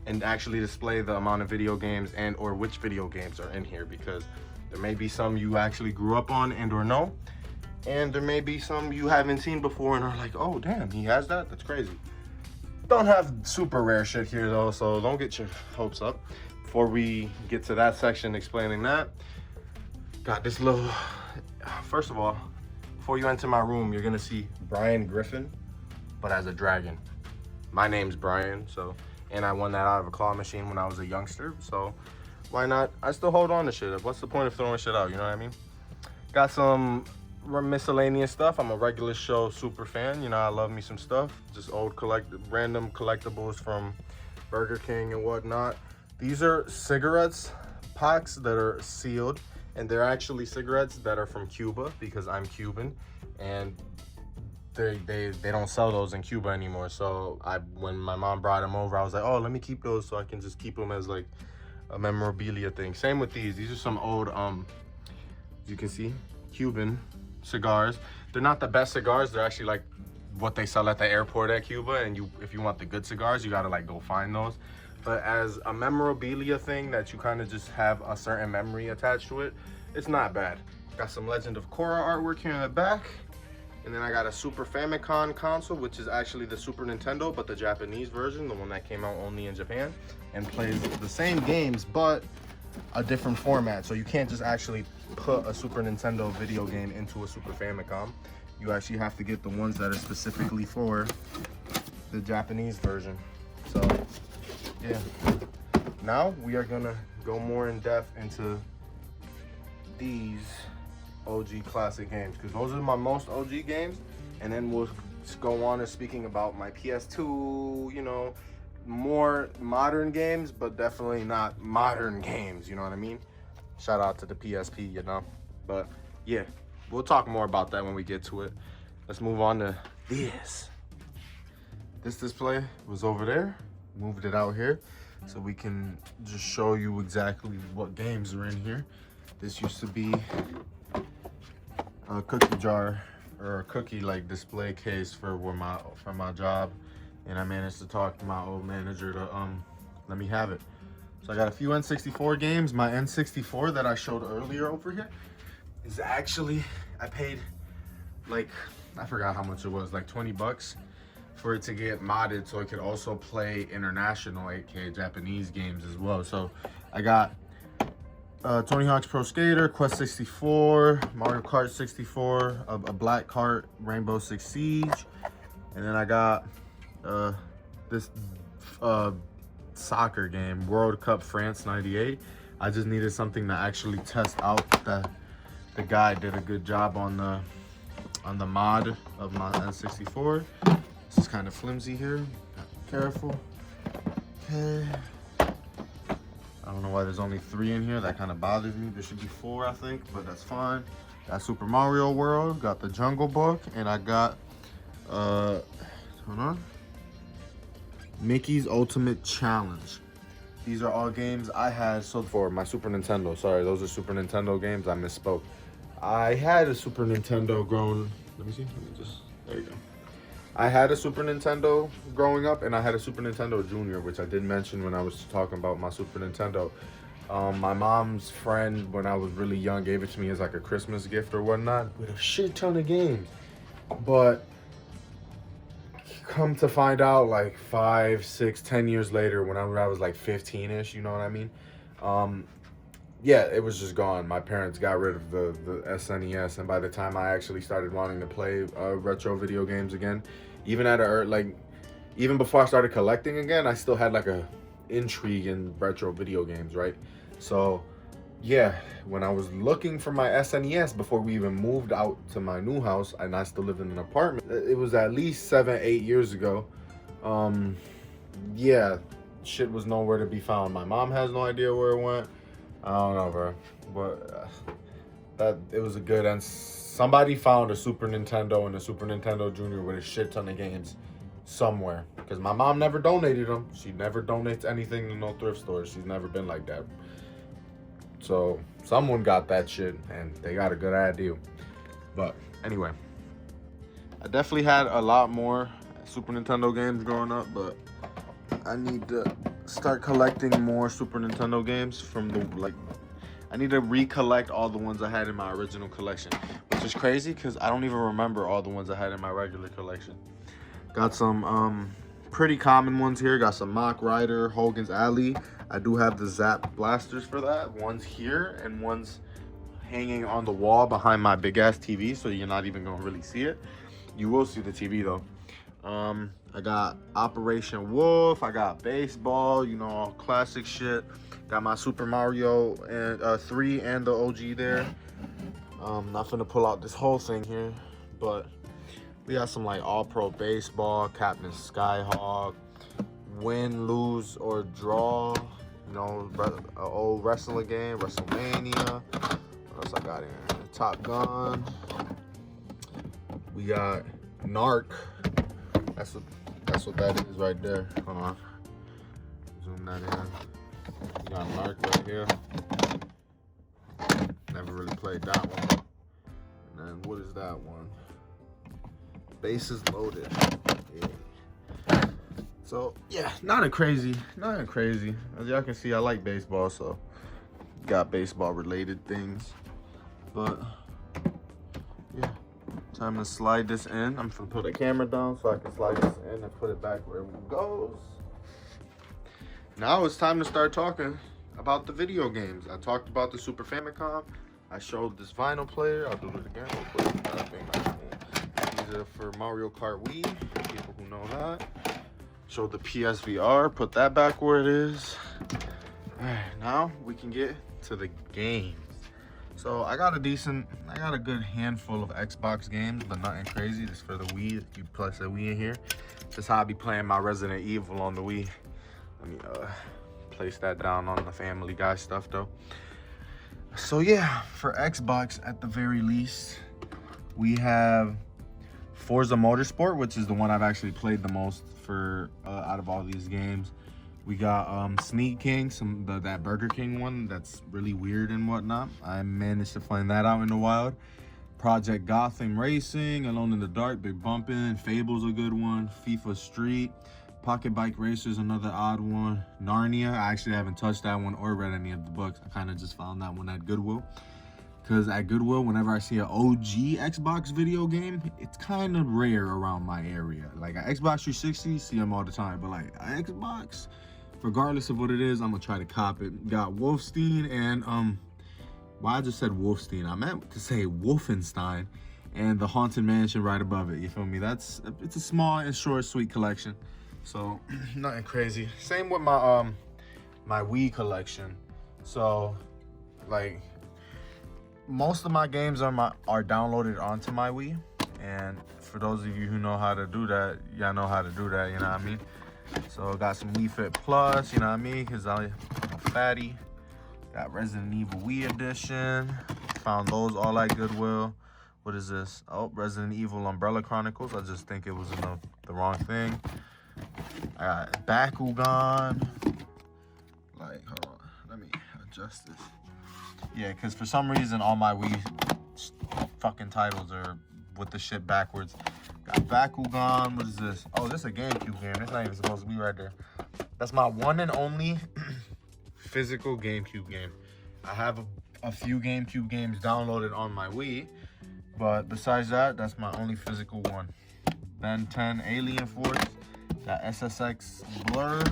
and actually display the amount of video games and or which video games are in here, because there may be some you actually grew up on and or know, and there may be some you haven't seen before and are like, oh damn, he has that? That's crazy. Don't have super rare shit here though, so don't get your hopes up. Before we get to that section explaining that, got this little, first of all, before you enter my room, you're gonna see Brian Griffin, but as a dragon. My name's Brian, so, and I won that out of a claw machine when I was a youngster, so why not? I still hold on to shit. What's the point of throwing shit out, you know what I mean? Got some miscellaneous stuff. I'm a regular show super fan, you know, I love me some stuff. Just old random collectibles from Burger King and whatnot. These are cigarettes packs that are sealed, and they're actually cigarettes that are from Cuba because I'm Cuban, and they don't sell those in Cuba anymore. So when my mom brought them over, I was like, oh, let me keep those so I can just keep them as like a memorabilia thing. Same with these. These are some old, you can see, Cuban cigars. They're not the best cigars. They're actually like what they sell at the airport at Cuba, and if you want the good cigars, you gotta like go find those. But as a memorabilia thing that you kind of just have a certain memory attached to it, it's not bad. Got some Legend of Korra artwork here in the back. And then I got a Super Famicom console, which is actually the Super Nintendo, but the Japanese version, the one that came out only in Japan, and plays the same games, but a different format. So you can't just actually put a Super Nintendo video game into a Super Famicom. You actually have to get the ones that are specifically for the Japanese version. So yeah, now we are gonna go more in depth into these OG classic games, because those are my most OG games, and then we'll go on to speaking about my PS2, you know, more modern games, but definitely not modern games, you know what I mean? Shout out to the PSP, you know? But yeah, we'll talk more about that when we get to it. Let's move on to this. This display was over there, moved it out here so we can just show you exactly what games are in here. This used to be a cookie jar or a cookie like display case for my job, and I managed to talk to my old manager to let me have it. So I got a few N64 games. My N64 that I showed earlier over here is actually, I paid like, I forgot how much it was, like 20 bucks for it to get modded so it could also play international 8K Japanese games as well. So I got Tony Hawk's Pro Skater, Quest 64, Mario Kart 64, a black cart, Rainbow Six Siege, and then I got this soccer game, World Cup France '98. I just needed something to actually test out. The guy did a good job on the mod of my N64. This is kind of flimsy here. Careful. Okay. I don't know why there's only 3 in here. That kind of bothers me. There should be 4, I think, but that's fine. Got Super Mario World, got the Jungle Book, and I got, hold on. Mickey's Ultimate Challenge. These are all games I had. So for my Super Nintendo, sorry, those are Super Nintendo games. I misspoke. I had a Super Nintendo growing. Let me see. There you go. I had a Super Nintendo growing up, and I had a Super Nintendo Junior, which I did mention when I was talking about my Super Nintendo. My mom's friend, when I was really young, gave it to me as like a Christmas gift or whatnot with a shit ton of games. But come to find out, like 5, 6, 10 years later, when I was like 15-ish, you know what I mean? Yeah, it was just gone. My parents got rid of the SNES, and by the time I actually started wanting to play retro video games again, even even before I started collecting again, I still had like a intrigue in retro video games, right? So yeah, when I was looking for my SNES before we even moved out to my new house, and I still lived in an apartment, it was at least 7, 8 years ago. Yeah, shit was nowhere to be found. My mom has no idea where it went. I don't know, bro. But that it was a good, and somebody found a Super Nintendo and a Super Nintendo Junior with a shit ton of games somewhere. Because my mom never donated them. She never donates anything to no thrift stores. She's never been like that. So someone got that shit, and they got a good idea. But anyway, I definitely had a lot more Super Nintendo games growing up, but I need to start collecting more Super Nintendo games from I need to recollect all the ones I had in my original collection, which is crazy because I don't even remember all the ones I had in my regular collection. Got some pretty common ones here. Got some Mach Rider, Hogan's Alley. I do have the Zap blasters for that. One's here and one's hanging on the wall behind my big ass TV, so you're not even gonna really see it. You will see the TV though. I got Operation Wolf. I got baseball, you know, all classic shit. Got my Super Mario and 3 and the OG there. Not finna pull out this whole thing here, but we got some like All-Pro Baseball, Captain Skyhawk, Win, Lose, or Draw. You know, an old wrestling game, WrestleMania. What else I got here? Top Gun. We got Narc. That's what that is right there. Hold on. Zoom that in. We got Narc right here. Never really played that one. And then what is that one? Bases Loaded. Yeah. So yeah, nothing crazy. As y'all can see, I like baseball, so got baseball related things. But yeah, time to slide this in. I'm gonna put the camera down so I can slide this in and put it back where it goes. Now it's time to start talking about the video games. I talked about the Super Famicom. I showed this vinyl player. I'll do it again real quick. These are for Mario Kart Wii, people who know that. Showed the PSVR, put that back where it is. All right, now we can get to the games. So I got a good handful of Xbox games, but nothing crazy. Just for the Wii, you place a Wii in here. That's how I be playing my Resident Evil on the Wii. Let me place that down on the Family Guy stuff though. So yeah, for Xbox at the very least, we have Forza Motorsport, which is the one I've actually played the most for out of all these games. We got Sneak King, that Burger King one that's really weird and whatnot. I managed to find that out in the wild. Project Gotham Racing, Alone in the Dark, Big Bumpin', Fable's a good one. FIFA Street, Pocket Bike Racers, another odd one. Narnia, I actually haven't touched that one or read any of the books. I kind of just found that one at Goodwill. Because at Goodwill, whenever I see an OG Xbox video game, it's kind of rare around my area. Like an Xbox 360, see them all the time. But like an Xbox, regardless of what it is, I'm going to try to cop it. Got Wolfenstein and, well, I just said Wolfenstein. I meant to say Wolfenstein and the Haunted Mansion right above it. You feel me? It's a small and short, sweet collection. So, nothing crazy. Same with my, my Wii collection. So, like, most of my games are downloaded onto my Wii, and for those of you who know how to do that, y'all know how to do that, you know what I mean? So I got some Wii Fit Plus, you know what I mean, because I'm a fatty. Got Resident Evil Wii Edition, found those all at Goodwill. What is this? Oh, Resident Evil Umbrella Chronicles. I just think it was in the wrong thing. I got Bakugan. Like, hold on, let me adjust this. Yeah, because for some reason all my Wii fucking titles are with the shit backwards. Got Bakugan. What is this? Oh, this is a GameCube game. It's not even supposed to be right there. That's my one and only physical GameCube game. I have a few GameCube games downloaded on my Wii, but besides that, that's my only physical one. Ben 10 Alien Force. Got SSX Blur.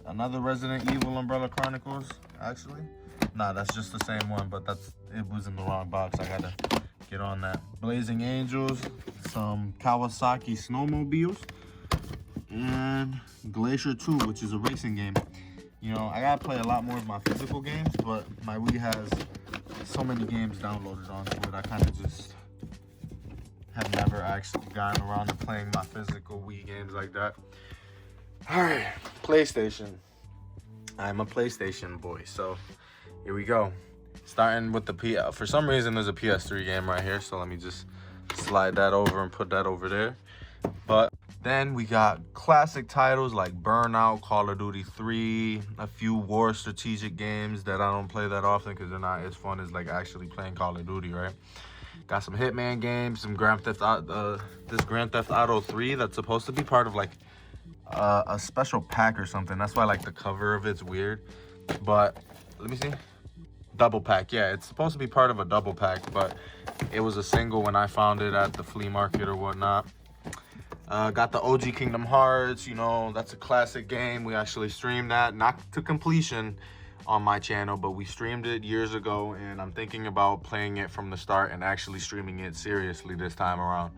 Another Resident Evil Umbrella Chronicles, actually. Nah, that's just the same one, but it was in the wrong box. I gotta get on that. Blazing Angels, some Kawasaki snowmobiles, and Glacier 2, which is a racing game. You know, I gotta play a lot more of my physical games, but my Wii has so many games downloaded onto it. I kind of just have never actually gotten around to playing my physical Wii games like that. All right, PlayStation. I'm a PlayStation boy, so here we go. Starting with the for some reason there's a PS3 game right here, so let me just slide that over and put that over there. But then we got classic titles like Burnout, Call of Duty 3, a few war strategic games that I don't play that often because they're not as fun as like actually playing Call of Duty, right? Got some Hitman games, some Grand Theft Auto, this Grand Theft Auto 3 that's supposed to be part of like a special pack or something. That's why like the cover of it's weird. But let me see. Double pack, yeah, it's supposed to be part of a double pack, but it was a single when I found it at the flea market or whatnot. Got the OG Kingdom Hearts, you know, that's a classic game. We actually streamed that, not to completion on my channel, but we streamed it years ago, and I'm thinking about playing it from the start and actually streaming it seriously this time around.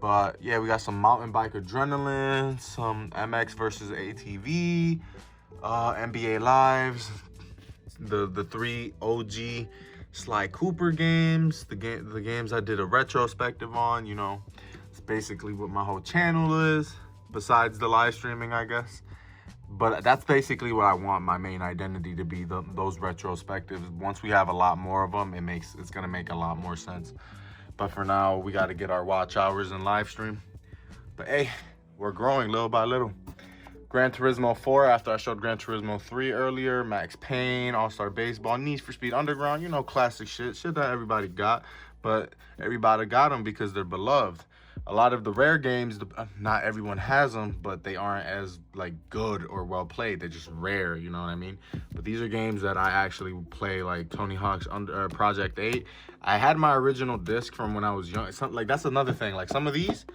But yeah, we got some mountain bike adrenaline, some MX versus ATV, NBA Lives, the 3 OG Sly Cooper games, the games I did a retrospective on. You know, it's basically what my whole channel is, besides the live streaming, I guess. But that's basically what I want my main identity to be, those retrospectives. Once we have a lot more of them, it's gonna make a lot more sense. But for now, we got to get our watch hours and live stream. But hey, we're growing little by little. Gran Turismo 4 after I showed Gran Turismo 3 earlier. Max Payne, All-Star Baseball, Need for Speed Underground. You know, classic shit that everybody got. But everybody got them because they're beloved. A lot of the rare games, not everyone has them, but they aren't as like good or well played. They're just rare, you know what I mean? But these are games that I actually play, like Tony Hawk's Project 8. I had my original disc from when I was young. Like, that's another thing. Like, some of these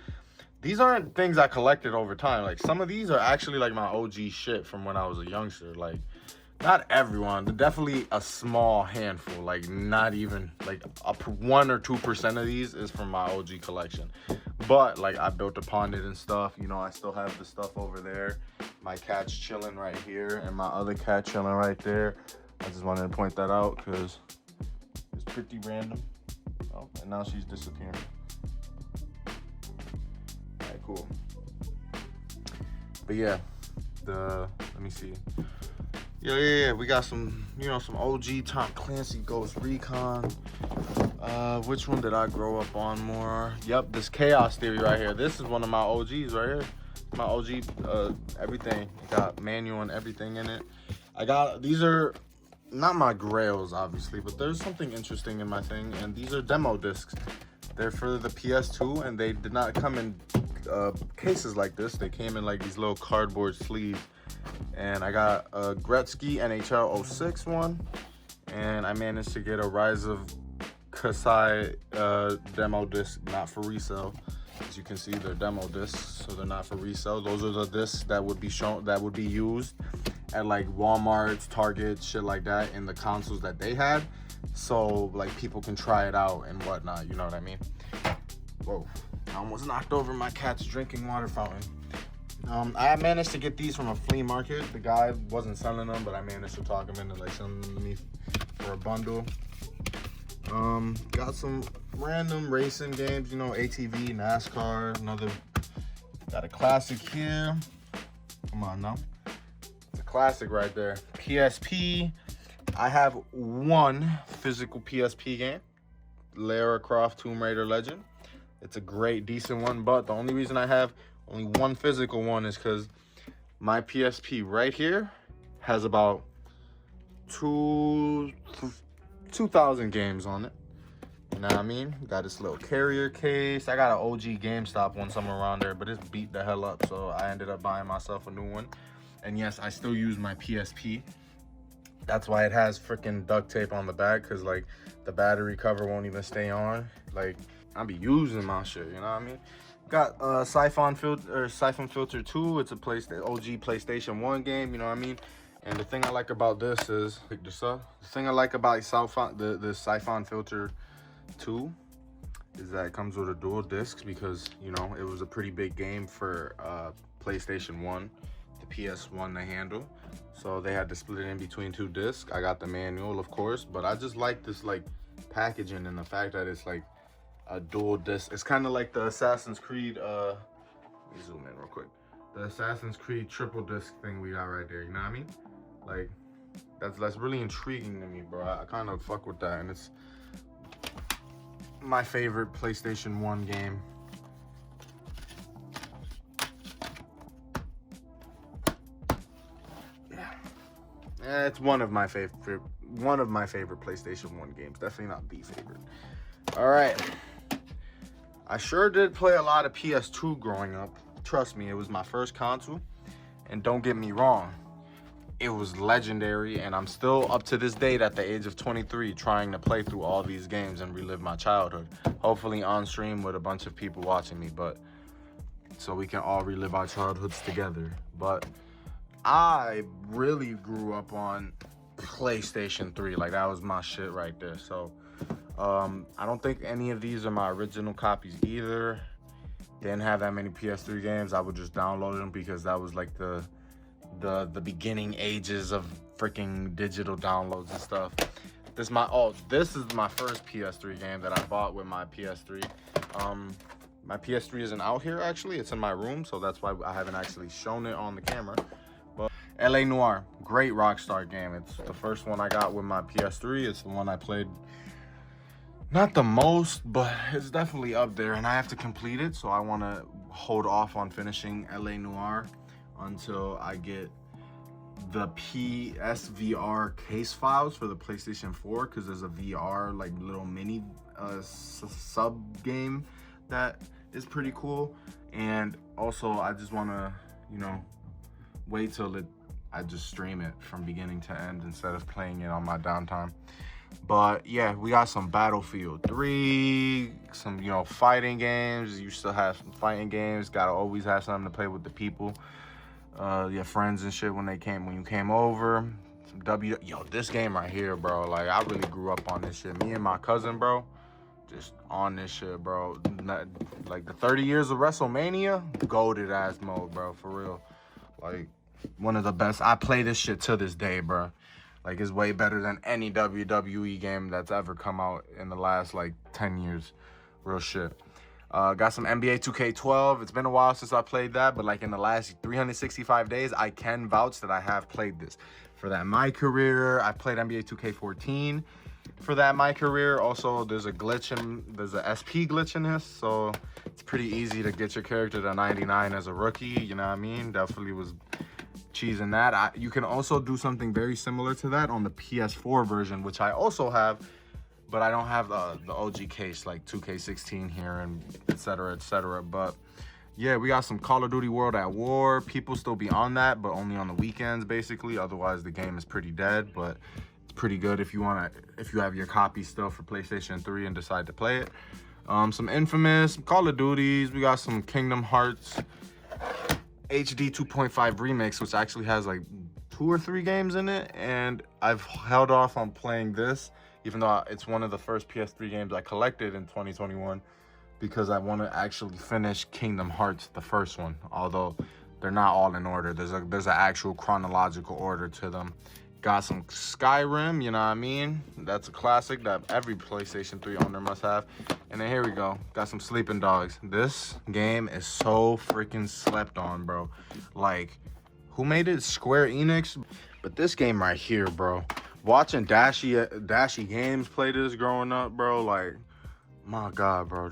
aren't things I collected over time. Like, some of these are actually like my OG shit from when I was a youngster. Like, not everyone, but definitely a small handful. Like, not even like 1 or 2% of these is from my OG collection. But like, I built upon it and stuff. You know, I still have the stuff over there. My cat's chilling right here, and my other cat chilling right there. I just wanted to point that out because it's pretty random. Oh, and now she's disappearing. All right, cool. But yeah, let me see. Yeah, we got some, you know, some OG Tom Clancy Ghost Recon. Which one did I grow up on more? Yep, this Chaos Theory right here. This is one of my OGs right here. My OG, everything. Got manual and everything in it. These are not my grails, obviously, but there's something interesting in my thing, and these are demo discs. They're for the PS2, and they did not come in cases like this. They came in like these little cardboard sleeves. And I got a Gretzky NHL 06 one, and I managed to get a Rise of Kasai demo disc, not for resale. As you can see, they're demo discs, so they're not for resale. Those are the discs that would be used at like Walmart's, Target, shit like that, in the consoles that they had, so like people can try it out and whatnot. You know what I mean? Whoa! I almost knocked over my cat's drinking water fountain. I managed to get these from a flea market. The guy wasn't selling them, but I managed to talk him into like selling them to me for a bundle. Got some random racing games, you know, ATV, NASCAR, got a classic here. Come on now. It's a classic right there. PSP. I have one physical PSP game, Lara Croft Tomb Raider Legend. It's a great, decent one, but the only reason I have Only one physical one is because my PSP right here has about 2,000 games on it. You know what I mean? Got this little carrier case. I got an OG GameStop one somewhere around there, but it's beat the hell up. So I ended up buying myself a new one. And yes, I still use my PSP. That's why it has freaking duct tape on the back, because like the battery cover won't even stay on. Like, I be using my shit, you know what I mean? Got Siphon Filter 2. It's a OG PlayStation 1 game, you know what I mean? And the thing I like about this is, pick this up. The thing I like about the Siphon Filter 2 is that it comes with a dual disc, because, you know, it was a pretty big game for PlayStation 1, the PS1 to handle. So they had to split it in between 2 discs. I got the manual, of course, but I just like this like packaging and the fact that it's like a dual disc. It's kind of like the Assassin's Creed, let me zoom in real quick. The Assassin's Creed triple disc thing we got right there, you know what I mean? Like, that's really intriguing to me, bro. I kind of fuck with that, and it's my favorite PlayStation 1 game. Yeah, it's one of my favorite PlayStation 1 games. Definitely not the favorite. All right. I sure did play a lot of PS2 growing up. Trust me, it was my first console. And don't get me wrong, it was legendary, and I'm still up to this date at the age of 23 trying to play through all these games and relive my childhood. Hopefully on stream with a bunch of people watching me, but so we can all relive our childhoods together. But I really grew up on PlayStation 3. Like, that was my shit right there. So I don't think any of these are my original copies either. Didn't have that many PS3 games. I would just download them because that was like the beginning ages of freaking digital downloads and stuff. This is my first PS3 game that I bought with my PS3. My PS3 isn't out here, actually. It's in my room, so that's why I haven't actually shown it on the camera. But LA Noire, great Rockstar game. It's the first one I got with my PS3. It's the one I played not the most, but it's definitely up there, and I have to complete it, so I want to hold off on finishing LA Noire until I get the PSVR case files for the PlayStation 4, because there's a VR like little mini sub game that is pretty cool. And also I just want to, you know, wait till I just stream it from beginning to end instead of playing it on my downtime. But yeah, we got some Battlefield 3, some, you know, fighting games. You still have some fighting games. Gotta always have something to play with the people, your friends and shit when you came over. Some yo, this game right here, bro. Like, I really grew up on this shit. Me and my cousin, bro, just on this shit, bro. Like the 30 years of WrestleMania, goated ass mode, bro, for real. Like, one of the best. I play this shit to this day, bro. Like, it's way better than any WWE game that's ever come out in the last, like, 10 years. Real shit. Got some NBA 2K12. It's been a while since I played that, but, like, in the last 365 days, I can vouch that I have played this. For that My Career, I played NBA 2K14. For that My Career, also, there's a SP glitch in this, so it's pretty easy to get your character to 99 as a rookie, you know what I mean? Definitely was cheesing that. You can also do something very similar to that on the PS4 version, which I also have, but I don't have the OG case like 2K16 here and etc. etc. But yeah, we got some Call of Duty World at War. People still be on that, but only on the weekends basically. Otherwise the game is pretty dead, but it's pretty good if you have your copy still for PlayStation 3 and decide to play it. Some Infamous, Call of Duties. We got some Kingdom Hearts HD 2.5 remix, which actually has like 2 or 3 games in it, and I've held off on playing this, even though it's one of the first PS3 games I collected in 2021, because I want to actually finish Kingdom Hearts, the first one, although they're not all in order. There's an actual chronological order to them. Got some Skyrim, you know what I mean? That's a classic that every PlayStation 3 owner must have. And then here we go. Got some Sleeping Dogs. This game is so freaking slept on, bro. Like, who made it? Square Enix? But this game right here, bro. Watching Dashy Games play this growing up, bro. Like, my God, bro.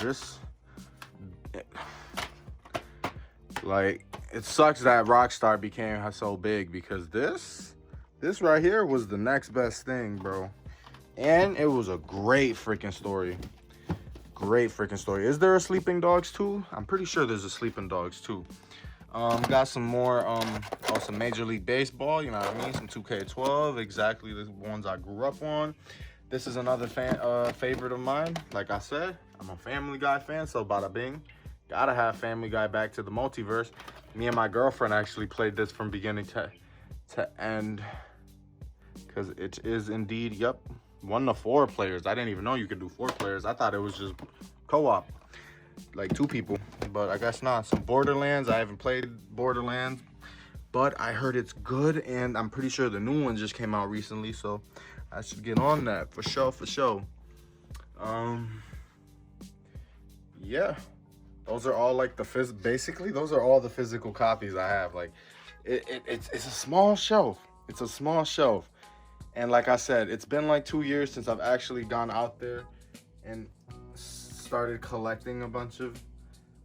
Like, it sucks that Rockstar became so big because this right here was the next best thing, bro. And it was a great freaking story. Great freaking story. Is there a Sleeping Dogs 2? I'm pretty sure there's a Sleeping Dogs 2. Got some more, some Major League Baseball, you know what I mean? Some 2K12, exactly the ones I grew up on. This is another favorite of mine. Like I said, I'm a Family Guy fan, so bada bing. Gotta have Family Guy Back to the Multiverse. Me and my girlfriend actually played this from beginning to end. Because it is indeed, yep, 1 to 4 players. I didn't even know you could do 4 players. I thought it was just co-op, like 2 people, but I guess not. Some Borderlands. I haven't played Borderlands, but I heard it's good, and I'm pretty sure the new one just came out recently, so I should get on that for sure, for sure. Yeah, those are all like basically those are all the physical copies I have. Like, it's a small shelf. It's a small shelf. And like I said, it's been like 2 years since I've actually gone out there and started collecting a bunch of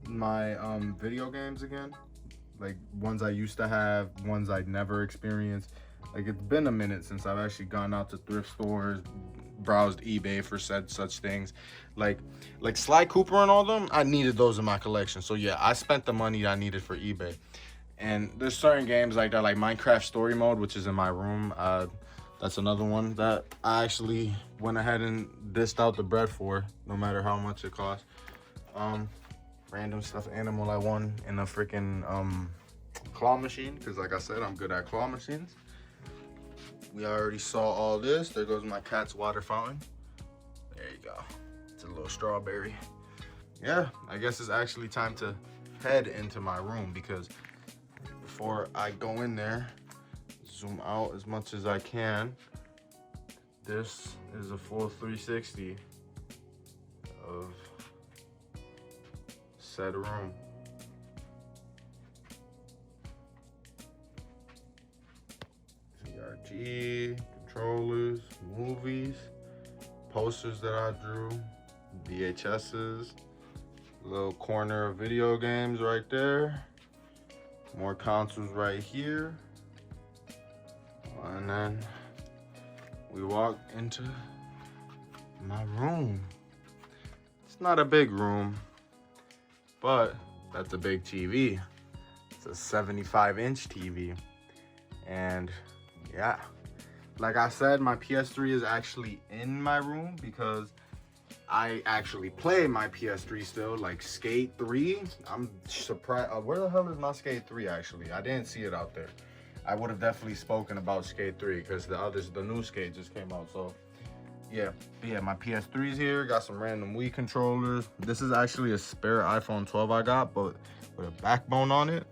my video games again. Like ones I used to have, ones I'd never experienced. Like, it's been a minute since I've actually gone out to thrift stores, browsed eBay for such things. Like Sly Cooper and all them, I needed those in my collection. So yeah, I spent the money I needed for eBay. And there's certain games like that, like Minecraft Story Mode, which is in my room. That's another one that I actually went ahead and dished out the bread for, no matter how much it cost. Random stuffed animal I won in a freaking claw machine, because like I said, I'm good at claw machines. We already saw all this. There goes my cat's water fountain. There you go. It's a little strawberry. Yeah, I guess it's actually time to head into my room, because before I go in there, zoom out as much as I can. This is a full 360 of said room. VRG, controllers, movies, posters that I drew, VHSs, little corner of video games right there, more consoles right here. And then we walk into my room. It's not a big room, but that's a big TV. It's a 75-inch TV. And yeah, like I said, my PS3 is actually in my room because I actually play my PS3 still, like Skate 3. I'm surprised. Where the hell is my Skate 3 actually? I didn't see it out there. I would have definitely spoken about Skate 3 because the new Skate just came out. So yeah, my PS3's here. Got some random Wii controllers. This is actually a spare iPhone 12 I got, but with a backbone on it.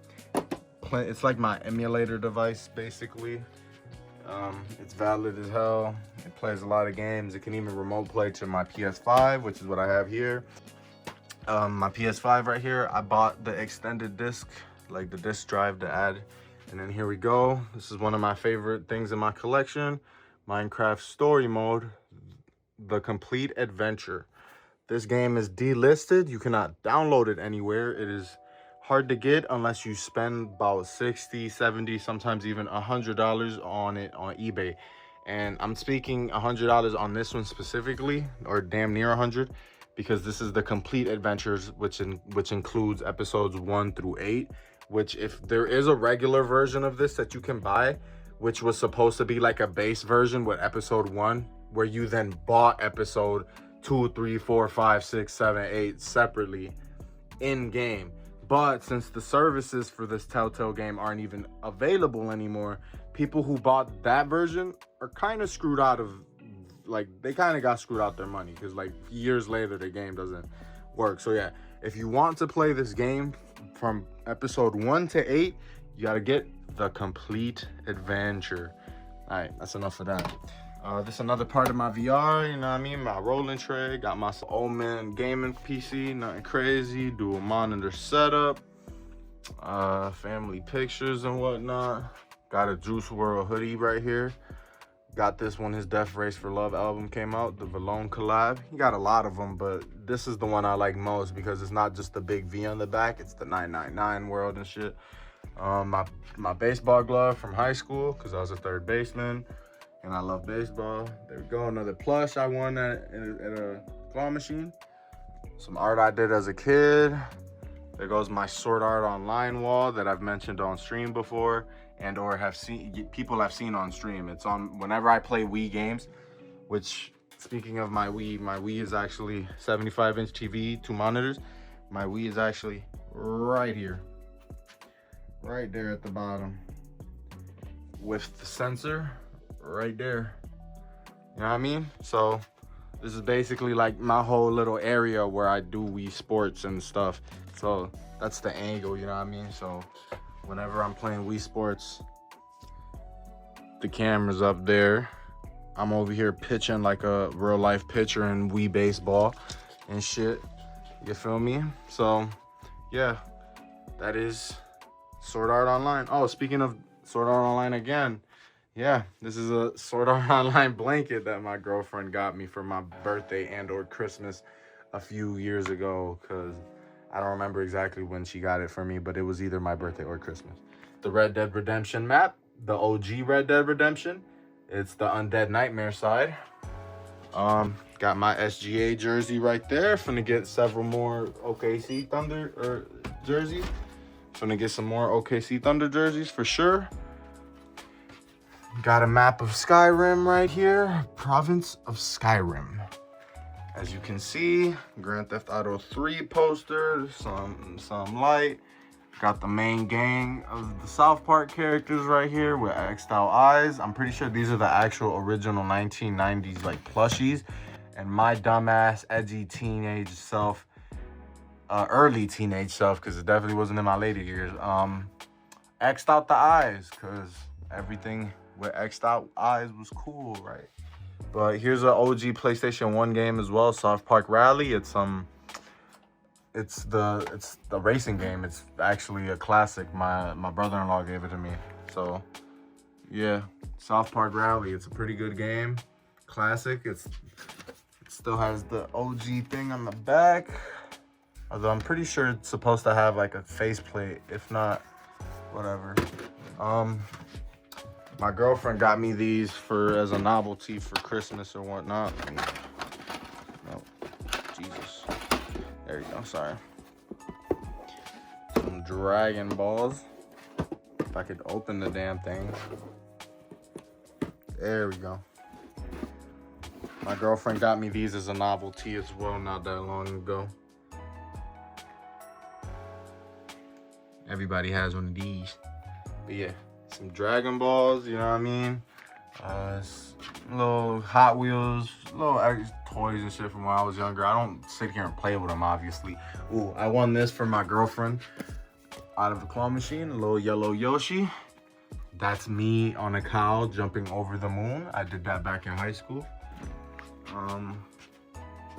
It's like my emulator device, basically. It's valid as hell. It plays a lot of games. It can even remote play to my PS5, which is what I have here. My PS5 right here, I bought the extended disc, like the disc drive to add. And then here we go. This is one of my favorite things in my collection. Minecraft Story Mode, The Complete Adventure. This game is delisted. You cannot download it anywhere. It is hard to get unless you spend about 60, 70, sometimes even $100 on it on eBay. And I'm speaking $100 on this one specifically, or damn near 100, because this is the Complete Adventures, which includes episodes 1 through 8. Which, if there is a regular version of this that you can buy, which was supposed to be like a base version with episode 1, where you then bought episode 2, 3, 4, 5, 6, 7, 8 separately in game. But since the services for this Telltale game aren't even available anymore, people who bought that version are kind of screwed out of, like, they kind of got screwed out their money, because like years later the game doesn't work. So yeah, if you want to play this game from episode 1 to 8, you got to get the Complete Adventure. All right, that's enough of that. This is another part of my VR, you know what I mean? My rolling tray, got my old man gaming PC, nothing crazy, dual monitor setup, family pictures and whatnot. Got a Juice WRLD hoodie right here. Got this when his Death Race for Love album came out, the Valone collab. He got a lot of them, but this is the one I like most because it's not just the big V on the back, it's the 999 world and shit. My baseball glove from high school, because I was a third baseman and I love baseball. There we go, another plush I won at a claw machine. Some art I did as a kid. There goes my Sword Art Online wall that I've mentioned on stream before and or people have seen on stream. It's on whenever I play Wii games, which, speaking of my Wii is actually 75-inch TV, 2 monitors. My Wii is actually right here. Right there at the bottom. With the sensor right there. You know what I mean? So this is basically like my whole little area where I do Wii Sports and stuff. So that's the angle, you know what I mean? So whenever I'm playing Wii Sports, the camera's up there. I'm over here pitching like a real life pitcher in Wii baseball and shit. You feel me? So yeah, that is Sword Art Online. Oh, speaking of Sword Art Online again, yeah, this is a Sword Art Online blanket that my girlfriend got me for my birthday and or Christmas a few years ago, because I don't remember exactly when she got it for me, but it was either my birthday or Christmas. The Red Dead Redemption map, the OG Red Dead Redemption. It's the Undead Nightmare side. Got my SGA jersey right there. Finna get several more OKC Thunder jerseys. Finna get some more OKC Thunder jerseys for sure. Got a map of Skyrim right here. Province of Skyrim. As you can see, Grand Theft Auto 3 poster, some light. Got the main gang of the South Park characters right here with X'd out eyes. I'm pretty sure these are the actual original 1990s like plushies. And my dumbass, edgy teenage self, early teenage self, because it definitely wasn't in my later years, X'd out the eyes, because everything with X'd out eyes was cool, right? But here's an OG PlayStation 1 game as well, South Park Rally. It's the racing game. It's actually a classic. My brother-in-law gave it to me. So yeah, South Park Rally. It's a pretty good game. Classic. It still has the OG thing on the back. Although I'm pretty sure it's supposed to have like a faceplate. If not, whatever. My girlfriend got me these as a novelty for Christmas or whatnot. No, Jesus. There you go, sorry. Some Dragon Balls. If I could open the damn thing. There we go. My girlfriend got me these as a novelty as well not that long ago. Everybody has one of these. But yeah, some Dragon Balls, you know what I mean? Little Hot Wheels, little toys and shit from when I was younger. I don't sit here and play with them, obviously. Ooh, I won this for my girlfriend out of the claw machine, a little yellow Yoshi. That's me on a cow jumping over the moon. I did that back in high school.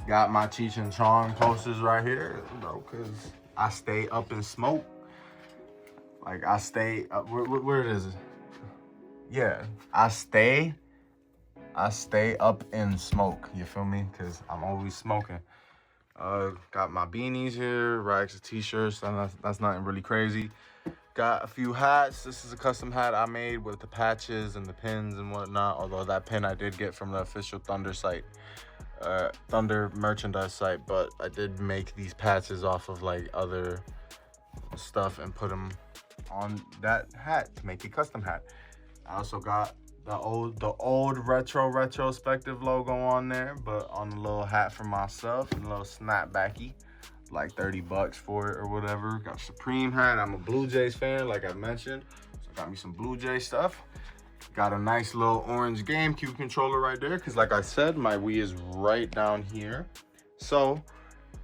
Got my Cheech and Chong posters right here, bro, because I stay up in smoke. Like, I stay up, where it is? Yeah, I stay up in smoke, you feel me? Because I'm always smoking. Got my beanies here, racks of t-shirts, and that's nothing really crazy. Got a few hats. This is a custom hat I made with the patches and the pins and whatnot, although that pin I did get from the official Thunder site, Thunder merchandise site, but I did make these patches off of like other stuff and put them on that hat to make a custom hat. I also got the old retrospective logo on there, but on a little hat for myself, and a little snapbacky, like 30 bucks for it or whatever. Got a Supreme hat. I'm a Blue Jays fan, like I mentioned, so I got me some Blue Jay stuff. Got a nice little orange GameCube controller right there, because like I said, my Wii is right down here. So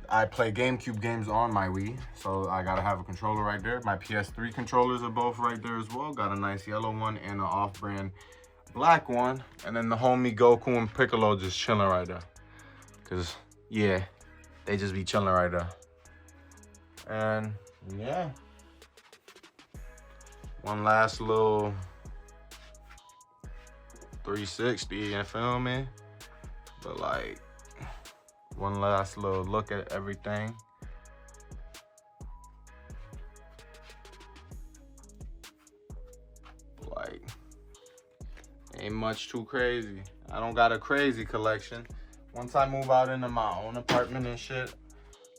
I play GameCube games on my Wii, so I gotta have a controller right there. My PS3 controllers are both right there as well. Got a nice yellow one and an off-brand black one. And then the homie Goku and Piccolo just chilling right there. Cause yeah, they just be chilling right there. And yeah, one last little 360, you feel me? But like, one last little look at everything. Like, ain't much too crazy. I don't got a crazy collection. Once I move out into my own apartment and shit,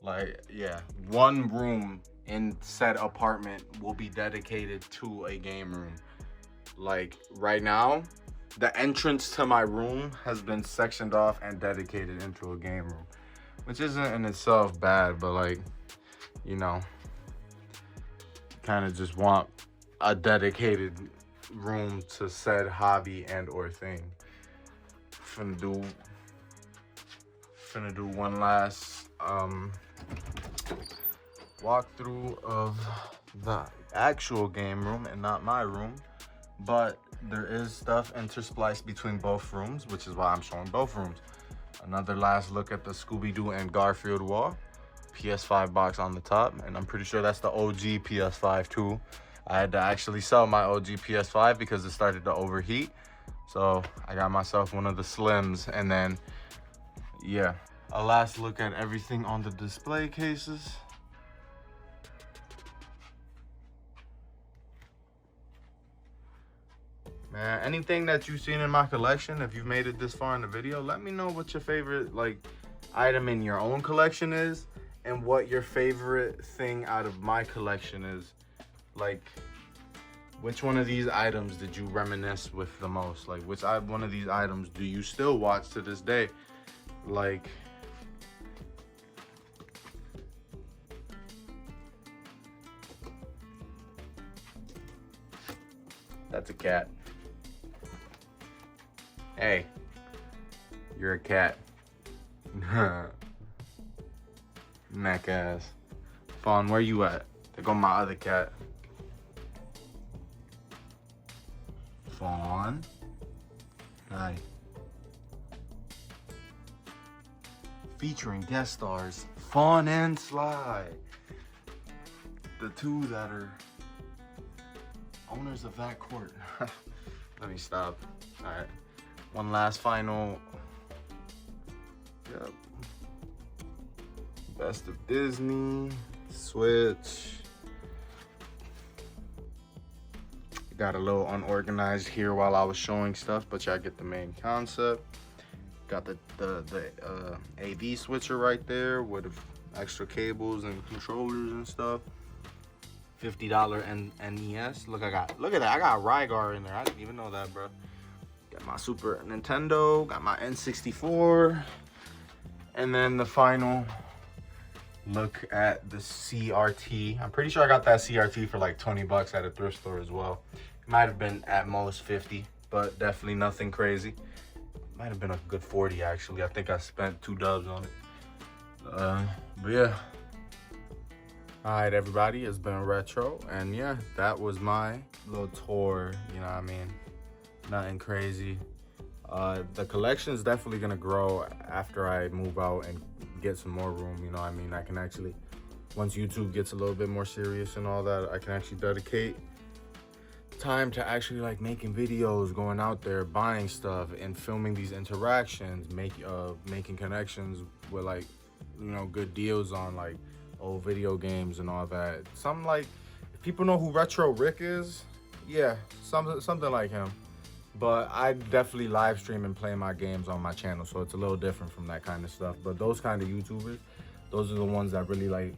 like, yeah, one room in said apartment will be dedicated to a game room. Like, right now, the entrance to my room has been sectioned off and dedicated into a game room, which isn't in itself bad, but like, you know, kind of just want a dedicated room to said hobby and or thing. Finna do one last walkthrough of the actual game room and not my room, but there is stuff interspliced between both rooms, which is why I'm showing both rooms. Another last look at the Scooby-Doo and Garfield wall, PS5 box on the top, and I'm pretty sure that's the OG PS5 too. I had to actually sell my OG PS5 because it started to overheat, so I got myself one of the slims. And then, yeah, a last look at everything on the display cases. Man, anything that you've seen in my collection, if you've made it this far in the video, let me know what your favorite like item in your own collection is, and what your favorite thing out of my collection is. Like, which one of these items did you reminisce with the most? Like, which one of these items do you still watch to this day? Like, that's a cat. Hey, you're a cat. Neck ass. Fawn, where you at? There go my other cat. Fawn. Hi. Featuring guest stars Fawn and Sly, the two that are owners of that court. Let me stop. All right. One last final. Yep. Best of Disney. Switch. Got a little unorganized here while I was showing stuff, but y'all get the main concept. Got the AV switcher right there with extra cables and controllers and stuff. $50 NES. Look at that. I got Rygar in there. I didn't even know that, bro. Got my Super Nintendo. Got my N64. And then the final look at the CRT. I'm pretty sure I got that CRT for like 20 bucks at a thrift store as well. It might have been at most 50, but definitely nothing crazy. Might have been a good 40 actually. I think I spent $2 on it. But yeah. All right, everybody, it's been retro, and yeah, that was my little tour, you know what I mean? Nothing crazy. The collection is definitely gonna grow after I move out and get some more room, you know what I mean? I can actually, once YouTube gets a little bit more serious and all that, I can actually dedicate time to actually like making videos, going out there, buying stuff, and filming these interactions, making connections with like, you know, good deals on like old video games and all that. Something like, if people know who Retro Rick is, yeah, something like him. But I definitely live stream and play my games on my channel, so it's a little different from that kind of stuff. But those kind of YouTubers, those are the ones that really like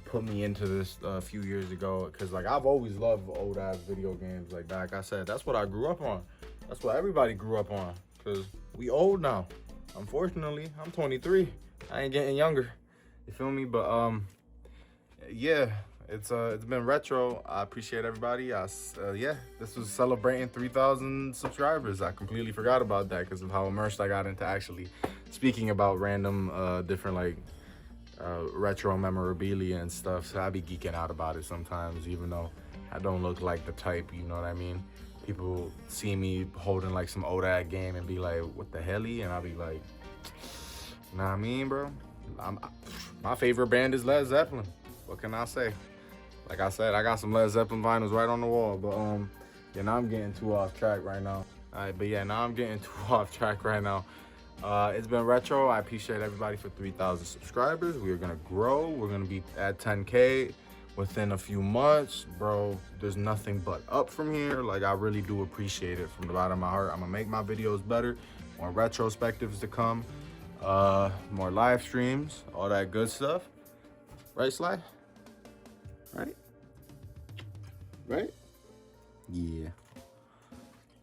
put me into this a few years ago, because like I've always loved old ass video games. Like I said, that's what I grew up on. That's what everybody grew up on, because we old now. Unfortunately, I'm 23. I ain't getting younger. You feel me? But yeah, it's been retro. I appreciate everybody. Yeah, this was celebrating 3,000 subscribers. I completely forgot about that because of how immersed I got into actually speaking about random different like retro memorabilia and stuff. So I be geeking out about it sometimes, even though I don't look like the type, you know what I mean? People see me holding like some ODAC game and be like, what the helly? And I'll be like, you know what I mean, bro? My favorite band is Led Zeppelin. What can I say? Like I said, I got some Led Zeppelin vinyls right on the wall, but yeah, now I'm getting too off track right now. All right, but yeah, now I'm getting too off track right now. It's been retro. I appreciate everybody for 3,000 subscribers. We are gonna grow. We're gonna be at 10K within a few months, bro. There's nothing but up from here. Like, I really do appreciate it from the bottom of my heart. I'm gonna make my videos better, more retrospectives to come, more live streams, all that good stuff. Right, Sly? Right? Yeah.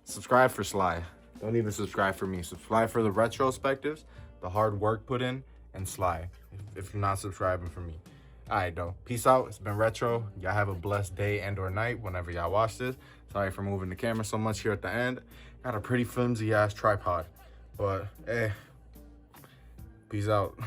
Subscribe for Sly. Don't even subscribe for me. Subscribe for the retrospectives, the hard work put in, and Sly, if you're not subscribing for me. All right, though. Peace out. It's been retro. Y'all have a blessed day and or night whenever y'all watch this. Sorry for moving the camera so much here at the end. Got a pretty flimsy ass tripod. But, hey, peace out.